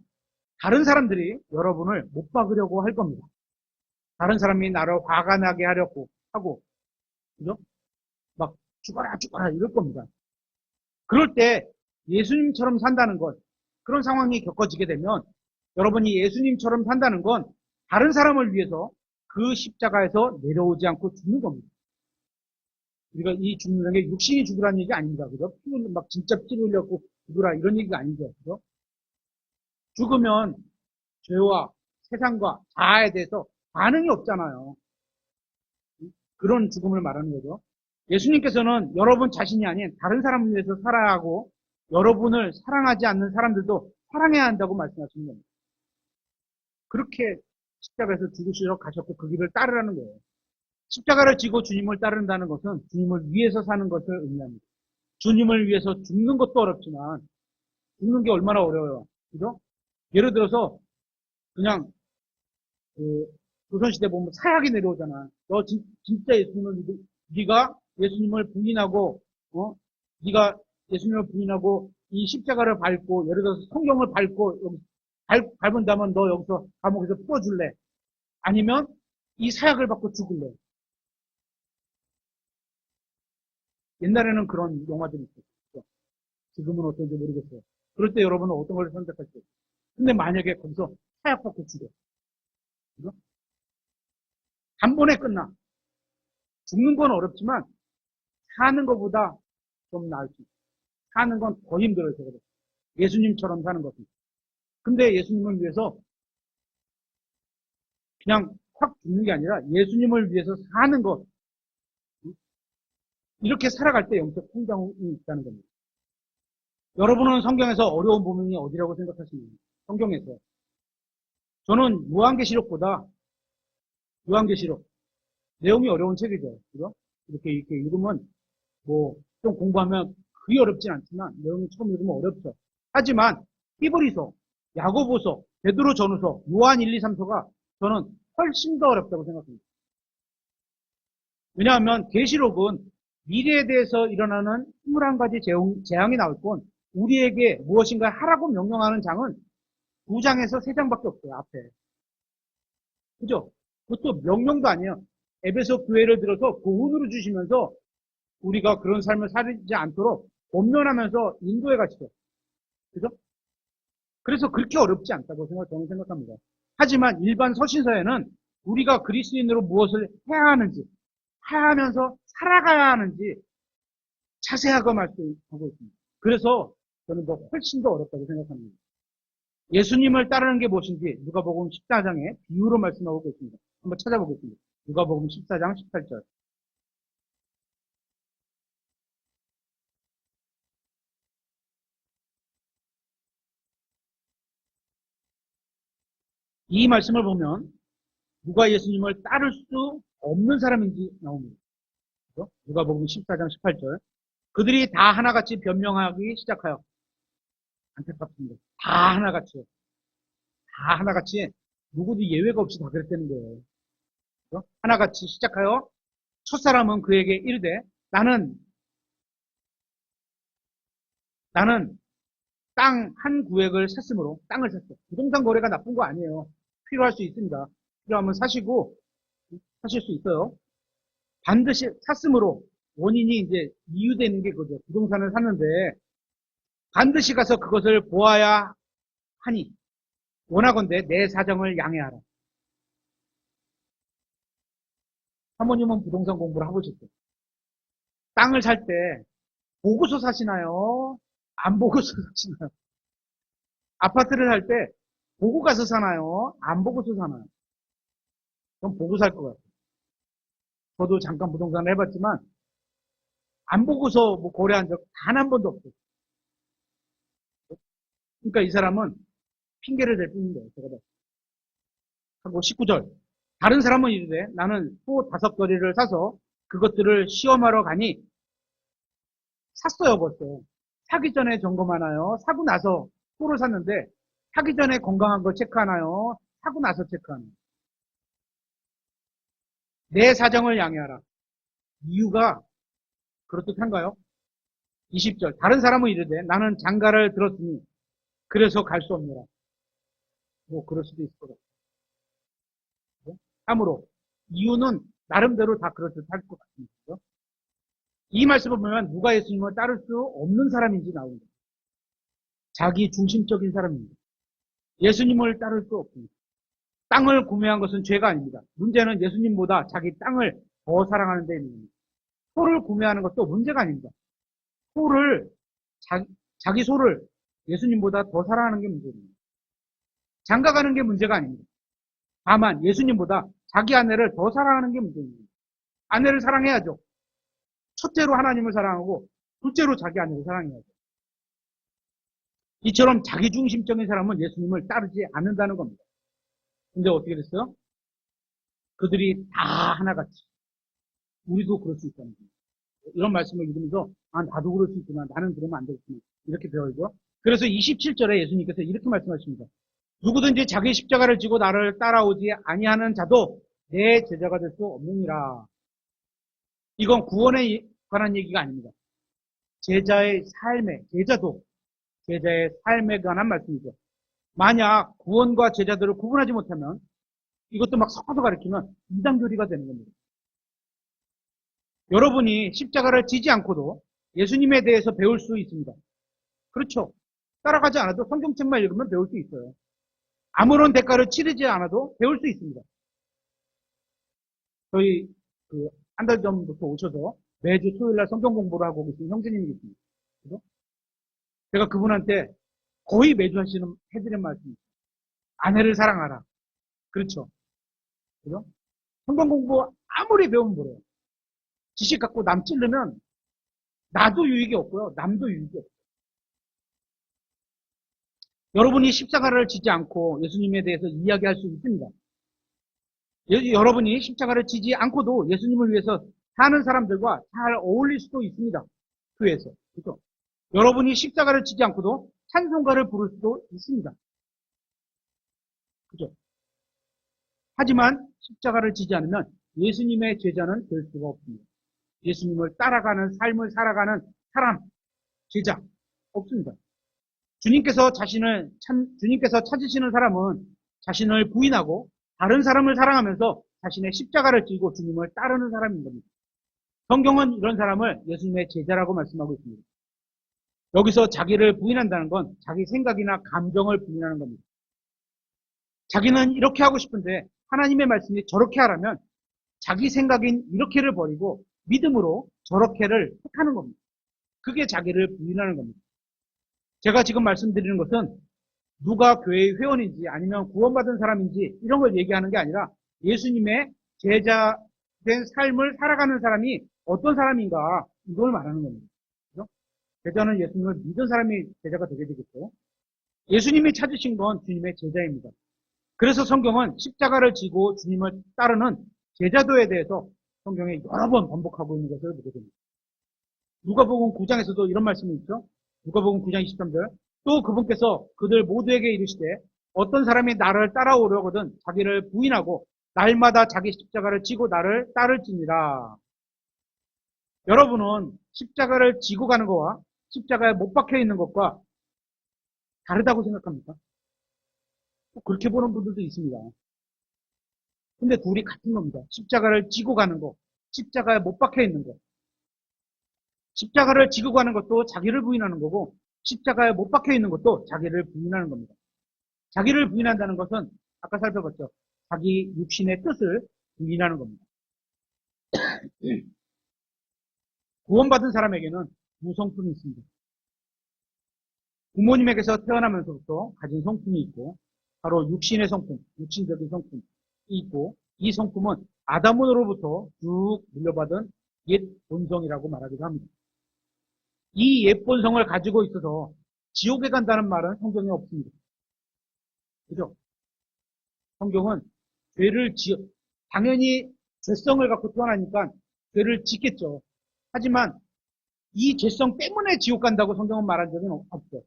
다른 사람들이 여러분을 못 박으려고 할 겁니다. 다른 사람이 나를 화가 나게 하려고 하고 그죠? 막 죽어라 죽어라 이럴 겁니다. 그럴 때 예수님처럼 산다는 것 그런 상황이 겪어지게 되면 여러분이 예수님처럼 산다는 건 다른 사람을 위해서 그 십자가에서 내려오지 않고 죽는 겁니다. 우리가 이 죽는 게 육신이 죽으라는 얘기 아닙니다. 그죠? 막 진짜 피 흘렸고 죽으라 이런 얘기가 아니죠. 그죠? 죽으면 죄와 세상과 자아에 대해서 반응이 없잖아요. 그런 죽음을 말하는 거죠. 예수님께서는 여러분 자신이 아닌 다른 사람을 위해서 살아야 하고 여러분을 사랑하지 않는 사람들도 사랑해야 한다고 말씀하시는 겁니다. 그렇게 십자가에서 죽으시러 가셨고 그 길을 따르라는 거예요. 십자가를 지고 주님을 따른다는 것은 주님을 위해서 사는 것을 의미합니다. 주님을 위해서 죽는 것도 어렵지만 죽는 게 얼마나 어려워요. 그죠? 예를 들어서 그냥 그 조선시대 보면 사약이 내려오잖아. 너 진짜 예수님을 네가 예수님을 부인하고 네가 예수님을 부인하고 이 십자가를 밟고 예를 들어서 성경을 밟고 여기 밟은다면 너 여기서 감옥에서 풀어줄래? 아니면 이 사약을 받고 죽을래? 옛날에는 그런 영화들이 있었죠. 지금은 어떤지 모르겠어요. 그럴 때 여러분은 어떤 걸 선택할까요? 근데 만약에 거기서 사약 받고 죽어. 그죠? 한 번에 끝나. 죽는 건 어렵지만 사는 것보다 좀 나을 수 있어요. 사는 건 더 힘들어요. 저거는. 예수님처럼 사는 것은. 근데 예수님을 위해서 그냥 확 죽는 게 아니라 예수님을 위해서 사는 것. 이렇게 살아갈 때 영적 성장이 있다는 겁니다. 여러분은 성경에서 어려운 부분이 어디라고 생각하십니까? 성경에서. 저는 요한계시록 내용이 어려운 책이죠. 그죠? 이렇게 읽으면 뭐 좀 공부하면 그리 어렵진 않지만 내용이 처음 읽으면 어렵죠. 하지만 히브리서, 야고보서, 베드로전후서, 요한 1, 2, 3서가 저는 훨씬 더 어렵다고 생각합니다. 왜냐하면 계시록은 미래에 대해서 일어나는 21가지 재앙이 나올 뿐 우리에게 무엇인가 하라고 명령하는 장은 2장에서 3장밖에 없어요. 앞에. 그죠? 그것도 명령도 아니에요. 에베소 교회를 들어서 교훈으로 주시면서 우리가 그런 삶을 살지 않도록 권면하면서 인도해 가시죠. 그죠? 그래서 그렇게 어렵지 않다고 저는 생각합니다. 하지만 일반 서신서에는 우리가 그리스도인으로 무엇을 해야 하는지, 하면서 살아가야 하는지 자세하게 말씀하고 있습니다. 그래서 저는 훨씬 더 어렵다고 생각합니다. 예수님을 따르는 게 무엇인지 누가복음 14장에 비유로 말씀하고 있습니다. 한번 찾아보겠습니다. 누가복음 14장 18절. 이 말씀을 보면 누가 예수님을 따를 수 없는 사람인지 나옵니다. 그렇죠? 누가복음 14장 18절. 그들이 다 하나같이 변명하기 시작하여 안타깝습니다. 다 하나같이요. 다 하나같이 누구도 예외가 없이 다 그랬다는 거예요. 그렇죠? 하나같이 시작하여 첫사람은 그에게 이르되 나는 땅 한 구획을 샀으므로 땅을 샀어. 부동산 거래가 나쁜 거 아니에요. 필요할 수 있습니다. 필요하면 사실 수 있어요. 반드시 샀으므로 원인이 이제 이유되는 게 그거죠. 부동산을 샀는데 반드시 가서 그것을 보아야 하니 원하건대 내 사정을 양해하라. 사모님은 부동산 공부를 해보셨죠? 땅을 살 때 보고서 사시나요? 안 보고서 사시나요? 아파트를 살 때 보고 가서 사나요? 안 보고서 사나요? 그럼 보고 살 것 같아요. 저도 잠깐 부동산을 해봤지만 안 보고서 뭐 거래한 적 단 한 번도 없어요. 그러니까 이 사람은 핑계를 댈 뿐인 거예요. 제가 하고 19절. 다른 사람은 이르되 나는 소 5거리를 사서 그것들을 시험하러 가니 샀어요 벌써. 사기 전에 점검하나요? 사고 나서 소를 샀는데 사기 전에 건강한 걸 체크하나요? 사고 나서 체크하나요? 내 사정을 양해하라. 이유가 그렇듯한가요? 20절. 다른 사람은 이르되 나는 장가를 들었으니 그래서 갈 수 없노라. 뭐 그럴 수도 있을 것 같아요. 참으로 이유는 나름대로 다 그렇듯할 것 같습니다. 이 말씀을 보면 누가 예수님을 따를 수 없는 사람인지 나옵니다. 자기 중심적인 사람입니다. 예수님을 따를 수 없습니다. 땅을 구매한 것은 죄가 아닙니다. 문제는 예수님보다 자기 땅을 더 사랑하는 데 있는 겁니다. 소를 구매하는 것도 문제가 아닙니다. 소를 자기 소를 예수님보다 더 사랑하는 게 문제입니다. 장가가는 게 문제가 아닙니다. 다만 예수님보다 자기 아내를 더 사랑하는 게 문제입니다. 아내를 사랑해야죠. 첫째로 하나님을 사랑하고 둘째로 자기 아내를 사랑해야죠. 이처럼 자기중심적인 사람은 예수님을 따르지 않는다는 겁니다. 근데 어떻게 됐어요? 그들이 다 하나같이 우리도 그럴 수 있다는 겁니다. 이런 말씀을 읽으면서 나도 그럴 수 있구나. 나는 그러면 안 되겠구나. 이렇게 배워야죠. 그래서 27절에 예수님께서 이렇게 말씀하십니다. 누구든지 자기 십자가를 지고 나를 따라오지 아니하는 자도 내 제자가 될 수 없느니라. 이건 구원에 관한 얘기가 아닙니다. 제자의 삶에 관한 말씀이죠. 만약 구원과 제자들을 구분하지 못하면 이것도 막 섞어서 가르치면 이단교리가 되는 겁니다. 여러분이 십자가를 지지 않고도 예수님에 대해서 배울 수 있습니다. 그렇죠. 따라가지 않아도 성경책만 읽으면 배울 수 있어요. 아무런 대가를 치르지 않아도 배울 수 있습니다. 저희 한 달 전부터 오셔서 매주 토요일날 성경 공부를 하고 계신 형제님이 있습니다. 그죠? 제가 그분한테 거의 매주 해드리는 말씀입니다. 아내를 사랑하라. 그렇죠. 그죠? 성경 공부 아무리 배우면 뭐래요. 지식 갖고 남 찌르면 나도 유익이 없고요. 남도 유익이 없어요. 여러분이 십자가를 지지 않고 예수님에 대해서 이야기할 수 있습니다. 여러분이 십자가를 지지 않고도 예수님을 위해서 사는 사람들과 잘 어울릴 수도 있습니다. 교회에서. 그렇죠? 여러분이 십자가를 지지 않고도 찬송가를 부를 수도 있습니다. 그죠? 하지만 십자가를 지지 않으면 예수님의 제자는 될 수가 없습니다. 예수님을 따라가는 삶을 살아가는 사람, 제자, 없습니다. 주님께서 찾으시는 사람은 자신을 부인하고 다른 사람을 사랑하면서 자신의 십자가를 지고 주님을 따르는 사람인 겁니다. 성경은 이런 사람을 예수님의 제자라고 말씀하고 있습니다. 여기서 자기를 부인한다는 건 자기 생각이나 감정을 부인하는 겁니다. 자기는 이렇게 하고 싶은데 하나님의 말씀이 저렇게 하라면 자기 생각인 이렇게를 버리고 믿음으로 저렇게를 택하는 겁니다. 그게 자기를 부인하는 겁니다. 제가 지금 말씀드리는 것은 누가 교회의 회원인지 아니면 구원받은 사람인지 이런 걸 얘기하는 게 아니라 예수님의 제자된 삶을 살아가는 사람이 어떤 사람인가 이걸 말하는 겁니다. 그렇죠? 제자는 예수님을 믿은 사람이 제자가 되게 되겠죠. 예수님이 찾으신 건 주님의 제자입니다. 그래서 성경은 십자가를 지고 주님을 따르는 제자도에 대해서 성경에 여러 번 반복하고 있는 것을 보게 됩니다. 누가복음 9장에서도 이런 말씀이 있죠. 누가복음 9장 23절. 또 그분께서 그들 모두에게 이르시되 어떤 사람이 나를 따라오려거든 자기를 부인하고 날마다 자기 십자가를 지고 나를 따를지니라. 여러분은 십자가를 지고 가는 것과 십자가에 못 박혀 있는 것과 다르다고 생각합니까? 그렇게 보는 분들도 있습니다. 근데 둘이 같은 겁니다. 십자가를 지고 가는 것, 십자가에 못 박혀 있는 것. 십자가를 지고 가는 것도 자기를 부인하는 거고 십자가에 못 박혀 있는 것도 자기를 부인하는 겁니다. 자기를 부인한다는 것은 아까 살펴봤죠. 자기 육신의 뜻을 부인하는 겁니다. 구원받은 사람에게는 두 성품이 있습니다. 부모님에게서 태어나면서부터 가진 성품이 있고 바로 육신의 성품, 육신적인 성품이 있고 이 성품은 아담으로부터 쭉 물려받은 옛 본성이라고 말하기도 합니다. 이 옛 본성을 가지고 있어서 지옥에 간다는 말은 성경에 없습니다. 그죠? 성경은 당연히 죄성을 갖고 태어나니까 죄를 짓겠죠. 하지만 이 죄성 때문에 지옥 간다고 성경은 말한 적은 없죠.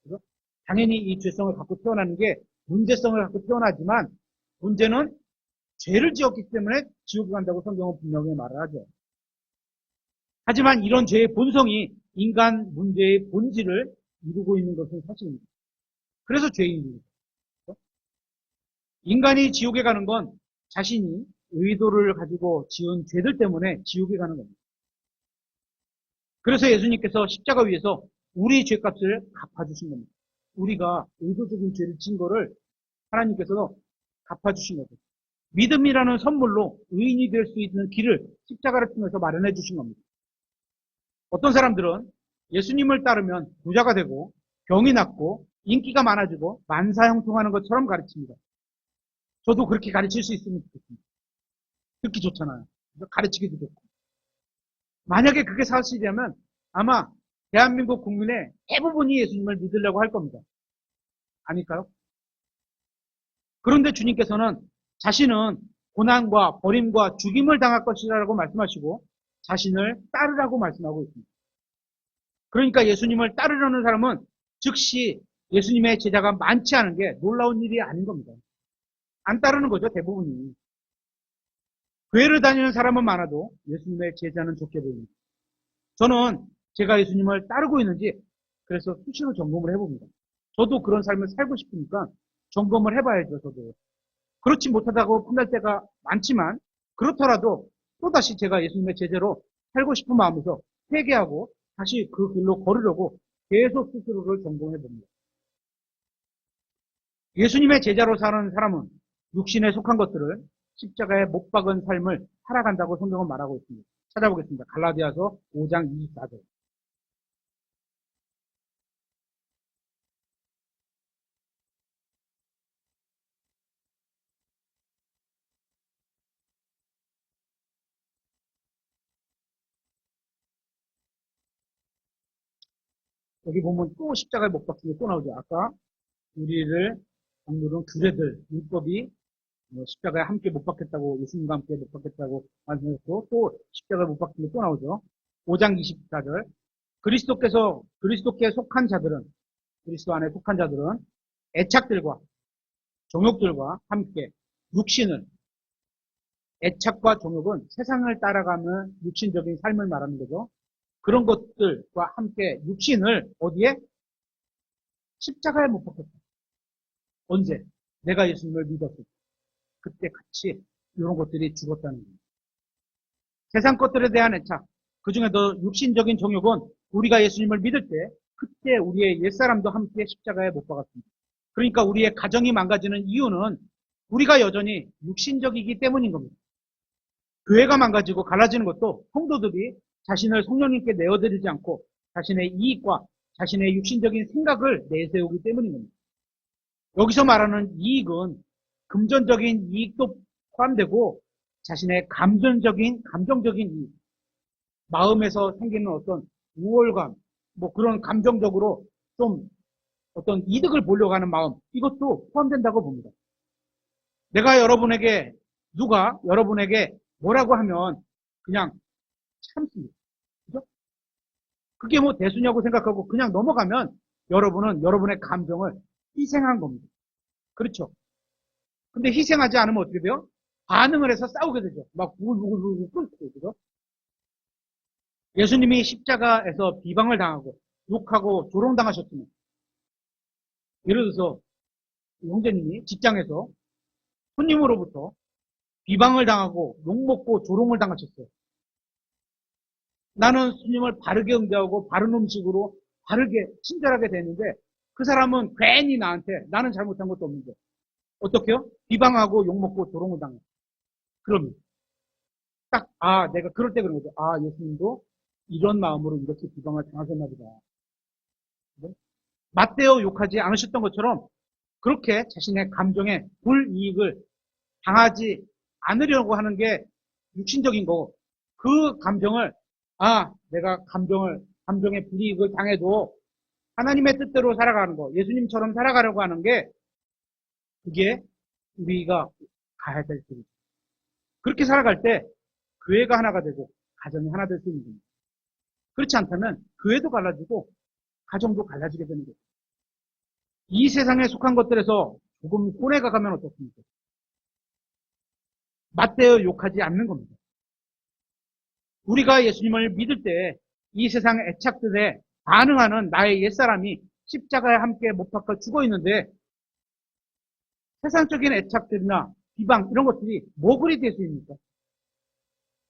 그죠? 당연히 이 죄성을 갖고 태어나는 게 문제성을 갖고 태어나지만 문제는 죄를 지었기 때문에 지옥에 간다고 성경은 분명히 말을 하죠. 하지만 이런 죄의 본성이 인간 문제의 본질을 이루고 있는 것은 사실입니다. 그래서 죄인입니다. 인간이 지옥에 가는 건 자신이 의도를 가지고 지은 죄들 때문에 지옥에 가는 겁니다. 그래서 예수님께서 십자가 위에서 우리 죄값을 갚아주신 겁니다. 우리가 의도적인 죄를 지은 거를 하나님께서 갚아주신 거죠. 믿음이라는 선물로 의인이 될 수 있는 길을 십자가를 통해서 마련해 주신 겁니다. 어떤 사람들은 예수님을 따르면 부자가 되고 병이 낫고 인기가 많아지고 만사형통하는 것처럼 가르칩니다. 저도 그렇게 가르칠 수 있으면 좋겠습니다. 듣기 좋잖아요. 가르치기도 좋고. 만약에 그게 사실이라면 아마 대한민국 국민의 대부분이 예수님을 믿으려고 할 겁니다. 아닐까요? 그런데 주님께서는 자신은 고난과 버림과 죽임을 당할 것이라고 말씀하시고 자신을 따르라고 말씀하고 있습니다. 그러니까 예수님을 따르려는 사람은 즉시 예수님의 제자가 많지 않은 게 놀라운 일이 아닌 겁니다. 안 따르는 거죠, 대부분이. 교회를 다니는 사람은 많아도 예수님의 제자는 적게 보입니다. 저는 제가 예수님을 따르고 있는지 그래서 수시로 점검을 해봅니다. 저도 그런 삶을 살고 싶으니까 점검을 해봐야죠, 저도. 그렇지 못하다고 판단할 때가 많지만 그렇더라도 또다시 제가 예수님의 제자로 살고 싶은 마음에서 회개하고 다시 그 길로 걸으려고 계속 스스로를 점검해 봅니다. 예수님의 제자로 사는 사람은 육신에 속한 것들을 십자가에 못 박은 삶을 살아간다고 성경은 말하고 있습니다. 찾아보겠습니다. 갈라디아서 5장 24절. 여기 보면 또 십자가에 못 박힌 게 또 나오죠. 아까 우리를 억누른 규례들, 율법이 십자가에 함께 못 박혔다고, 예수님과 함께 못 박혔다고 말씀하셨고, 또 십자가에 못 박힌 게 또 나오죠. 5장 24절. 그리스도께 속한 자들은, 그리스도 안에 속한 자들은 애착들과 정욕들과 함께 육신을, 애착과 정욕은 세상을 따라가는 육신적인 삶을 말하는 거죠. 그런 것들과 함께 육신을 어디에? 십자가에 못 박혔다. 언제? 내가 예수님을 믿었을 때. 그때 같이 이런 것들이 죽었다는 거예요. 세상 것들에 대한 애착, 그 중에도 육신적인 정욕은 우리가 예수님을 믿을 때 그때 우리의 옛사람도 함께 십자가에 못 박았습니다. 그러니까 우리의 가정이 망가지는 이유는 우리가 여전히 육신적이기 때문인 겁니다. 교회가 망가지고 갈라지는 것도 성도들이 자신을 성령님께 내어드리지 않고 자신의 이익과 자신의 육신적인 생각을 내세우기 때문인 겁니다. 여기서 말하는 이익은 금전적인 이익도 포함되고 자신의 감정적인 이익, 마음에서 생기는 어떤 우월감, 그런 감정적으로 좀 어떤 이득을 보려고 하는 마음, 이것도 포함된다고 봅니다. 누가 여러분에게 뭐라고 하면 그냥 참습니다. 그죠? 그게 대수냐고 생각하고 그냥 넘어가면 여러분은 여러분의 감정을 희생한 겁니다. 그렇죠? 근데 희생하지 않으면 어떻게 돼요? 반응을 해서 싸우게 되죠. 막 우글우글 끓고, 그죠? 예수님이 십자가에서 비방을 당하고 욕하고 조롱당하셨으면, 예를 들어서 형제님이 직장에서 손님으로부터 비방을 당하고 욕먹고 조롱을 당하셨어요. 나는 손님을 바르게 응대하고 바른 음식으로 바르게 친절하게 됐는데 그 사람은 괜히 나한테 나는 잘못한 것도 없는데 어떻게요? 비방하고 욕먹고 조롱을 당해요. 그러면 딱 내가 그럴 때 그런 거죠. 예수님도 이런 마음으로 이렇게 비방을 당하셨나 보다. 맞대어 욕하지 않으셨던 것처럼 그렇게 자신의 감정에 불이익을 당하지 않으려고 하는 게 육신적인 거고, 그 감정을 내가 감정에 불이익을 당해도 하나님의 뜻대로 살아가는 거, 예수님처럼 살아가려고 하는 게 그게 우리가 가야 될 길이죠. 그렇게 살아갈 때 교회가 하나가 되고 가정이 하나 될 수 있는 겁니다. 그렇지 않다면 교회도 갈라지고 가정도 갈라지게 되는 거죠. 이 세상에 속한 것들에서 조금 손해가 가면 어떻습니까? 맞대어 욕하지 않는 겁니다. 우리가 예수님을 믿을 때 이 세상의 애착들에 반응하는 나의 옛사람이 십자가에 함께 못 박혀 죽어 있는데 세상적인 애착들이나 비방 이런 것들이 뭐 그리 될 수 있습니까?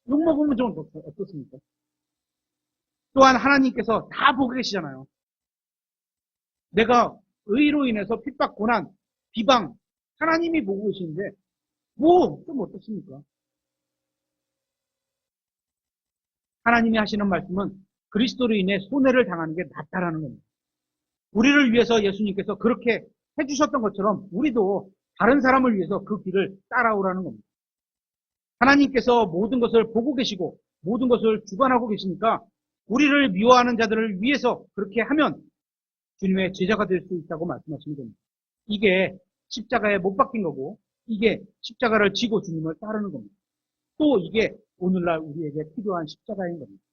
욕먹으면 좀 어떻습니까? 또한 하나님께서 다 보고 계시잖아요. 내가 의로 인해서 핍박, 고난, 비방 하나님이 보고 계시는데 좀 어떻습니까? 하나님이 하시는 말씀은 그리스도로 인해 손해를 당하는 게 낫다라는 겁니다. 우리를 위해서 예수님께서 그렇게 해주셨던 것처럼 우리도 다른 사람을 위해서 그 길을 따라오라는 겁니다. 하나님께서 모든 것을 보고 계시고 모든 것을 주관하고 계시니까 우리를 미워하는 자들을 위해서 그렇게 하면 주님의 제자가 될 수 있다고 말씀하시는 겁니다. 이게 십자가에 못 박힌 거고 이게 십자가를 지고 주님을 따르는 겁니다. 또 이게 오늘날 우리에게 필요한 십자가인 겁니다.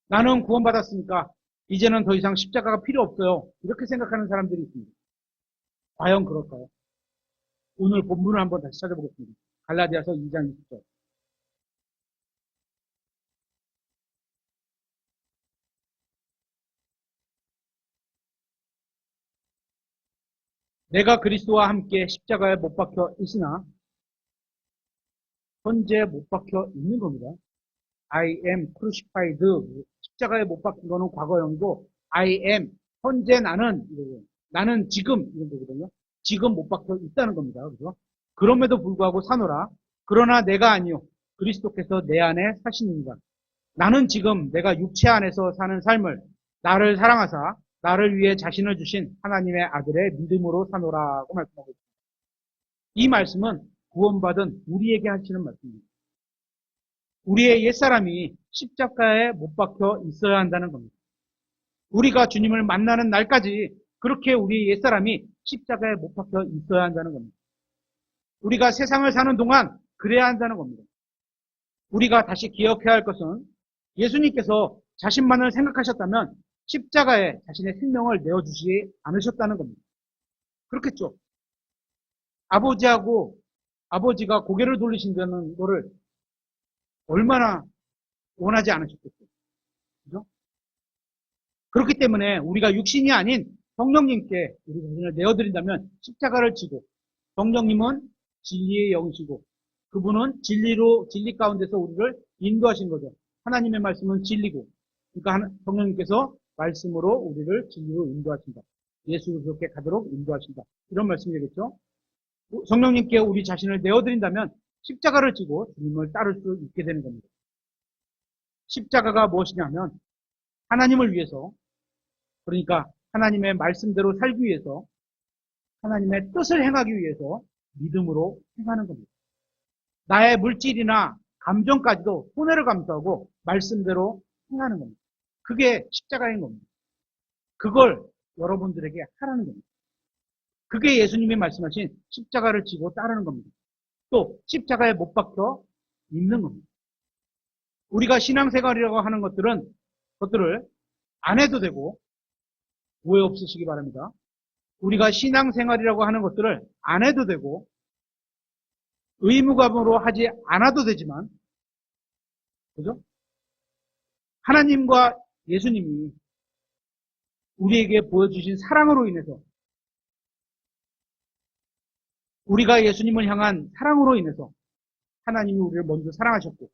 나는 구원받았으니까 이제는 더 이상 십자가가 필요 없어요. 이렇게 생각하는 사람들이 있습니다. 과연 그럴까요? 오늘 본문을 한번 다시 찾아보겠습니다. 갈라디아서 2장 20절. 내가 그리스도와 함께 십자가에 못 박혀 있으나 현재 못 박혀 있는 겁니다. I am crucified. 십자가에 못 박힌 거는 과거형이고 I am 현재 나는 지금 이런 거거든요. 지금 못 박혀 있다는 겁니다. 그죠? 그럼에도 불구하고 사노라. 그러나 내가 아니요 그리스도께서 내 안에 사시는가. 나는 지금 내가 육체 안에서 사는 삶을 나를 사랑하사 나를 위해 자신을 주신 하나님의 아들의 믿음으로 사노라고 말씀하고 있습니다. 이 말씀은 구원받은 우리에게 하시는 말씀입니다. 우리의 옛사람이 십자가에 못 박혀 있어야 한다는 겁니다. 우리가 주님을 만나는 날까지 그렇게 우리 옛사람이 십자가에 못 박혀 있어야 한다는 겁니다. 우리가 세상을 사는 동안 그래야 한다는 겁니다. 우리가 다시 기억해야 할 것은 예수님께서 자신만을 생각하셨다면 십자가에 자신의 생명을 내어주지 않으셨다는 겁니다. 그렇겠죠. 아버지가 고개를 돌리신다는 것을 얼마나 원하지 않으셨겠죠. 그죠? 그렇기 때문에 우리가 육신이 아닌 성령님께 우리 자신을 내어드린다면 십자가를 지고, 성령님은 진리의 영이시고 그분은 진리 가운데서 우리를 인도하신 거죠. 하나님의 말씀은 진리고, 그러니까 성령님께서 말씀으로 우리를 진리로 인도하신다. 예수 그렇게 가도록 인도하신다. 이런 말씀이겠죠. 성령님께 우리 자신을 내어드린다면 십자가를 지고 주님을 따를 수 있게 되는 겁니다. 십자가가 무엇이냐면 하나님을 위해서, 그러니까 하나님의 말씀대로 살기 위해서, 하나님의 뜻을 행하기 위해서 믿음으로 행하는 겁니다. 나의 물질이나 감정까지도 손해를 감수하고 말씀대로 행하는 겁니다. 그게 십자가인 겁니다. 그걸 여러분들에게 하라는 겁니다. 그게 예수님이 말씀하신 십자가를 지고 따르는 겁니다. 또 십자가에 못 박혀 있는 겁니다. 우리가 신앙생활이라고 하는 것들을 안 해도 되고, 오해 없으시기 바랍니다. 우리가 신앙생활이라고 하는 것들을 안 해도 되고 의무감으로 하지 않아도 되지만, 그죠? 하나님과 예수님이 우리에게 보여주신 사랑으로 인해서, 우리가 예수님을 향한 사랑으로 인해서 하나님이 우리를 먼저 사랑하셨고,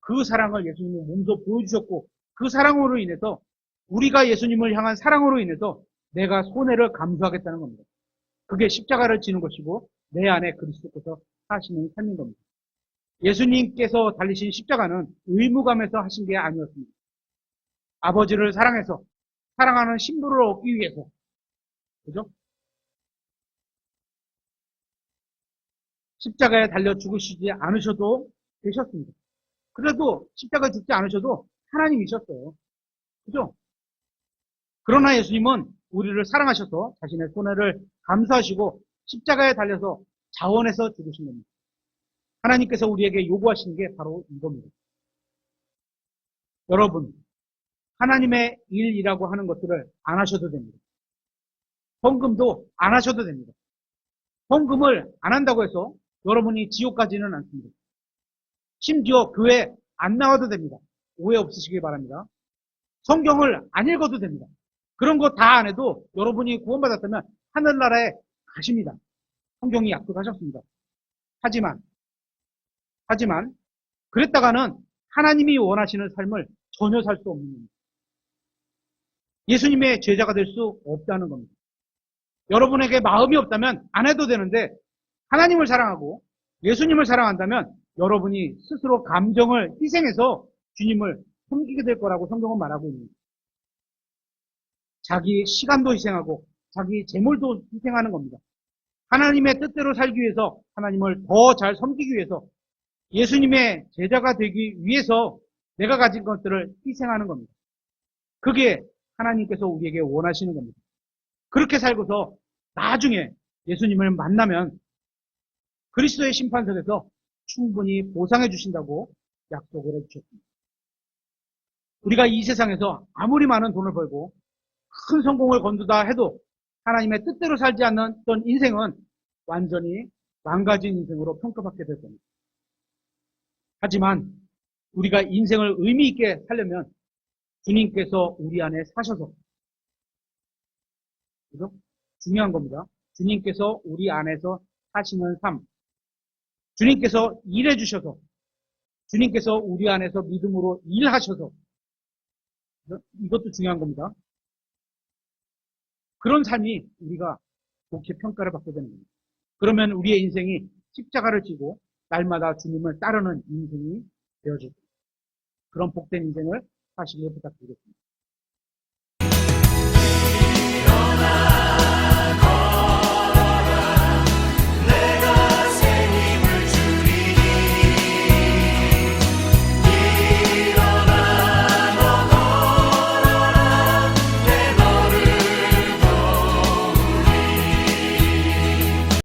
그 사랑을 예수님이 먼저 보여주셨고, 그 사랑으로 인해서 우리가 예수님을 향한 사랑으로 인해서 내가 손해를 감수하겠다는 겁니다. 그게 십자가를 지는 것이고 내 안에 그리스도께서 하시는 삶인 겁니다. 예수님께서 달리신 십자가는 의무감에서 하신 게 아니었습니다. 아버지를 사랑해서 사랑하는 신부를 얻기 위해서, 그죠? 십자가에 달려 죽으시지 않으셔도 되셨습니다. 그래도 십자가에 죽지 않으셔도 하나님이셨어요. 그죠? 그러나 예수님은 우리를 사랑하셔서 자신의 손해를 감수하시고 십자가에 달려서 자원해서 죽으신 겁니다. 하나님께서 우리에게 요구하시는 게 바로 이겁니다. 여러분, 하나님의 일이라고 하는 것들을 안 하셔도 됩니다. 헌금도 안 하셔도 됩니다. 헌금을 안 한다고 해서 여러분이 지옥 가지는 않습니다. 심지어 교회 안 나와도 됩니다. 오해 없으시기 바랍니다. 성경을 안 읽어도 됩니다. 그런 거 다 안 해도 여러분이 구원받았다면 하늘나라에 가십니다. 성경이 약속하셨습니다. 하지만 그랬다가는 하나님이 원하시는 삶을 전혀 살 수 없는 겁니다. 예수님의 제자가 될 수 없다는 겁니다. 여러분에게 마음이 없다면 안 해도 되는데, 하나님을 사랑하고 예수님을 사랑한다면 여러분이 스스로 감정을 희생해서 주님을 섬기게 될 거라고 성경은 말하고 있습니다. 자기 시간도 희생하고 자기 재물도 희생하는 겁니다. 하나님의 뜻대로 살기 위해서, 하나님을 더 잘 섬기기 위해서, 예수님의 제자가 되기 위해서 내가 가진 것들을 희생하는 겁니다. 그게 하나님께서 우리에게 원하시는 겁니다. 그렇게 살고서 나중에 예수님을 만나면 그리스도의 심판석에서 충분히 보상해 주신다고 약속을 해주셨습니다. 우리가 이 세상에서 아무리 많은 돈을 벌고 큰 성공을 거두다 해도 하나님의 뜻대로 살지 않았던 인생은 완전히 망가진 인생으로 평가받게 될 겁니다. 하지만 우리가 인생을 의미 있게 살려면 주님께서 우리 안에 사셔서, 그죠? 중요한 겁니다. 주님께서 우리 안에서 사시는 삶, 주님께서 일해 주셔서, 주님께서 우리 안에서 믿음으로 일하셔서, 이것도 중요한 겁니다. 그런 삶이 우리가 좋게 평가를 받게 되는 겁니다. 그러면 우리의 인생이 십자가를 지고 날마다 주님을 따르는 인생이 되어질 겁니다. 그런 복된 인생을 사시길 부탁드리겠습니다.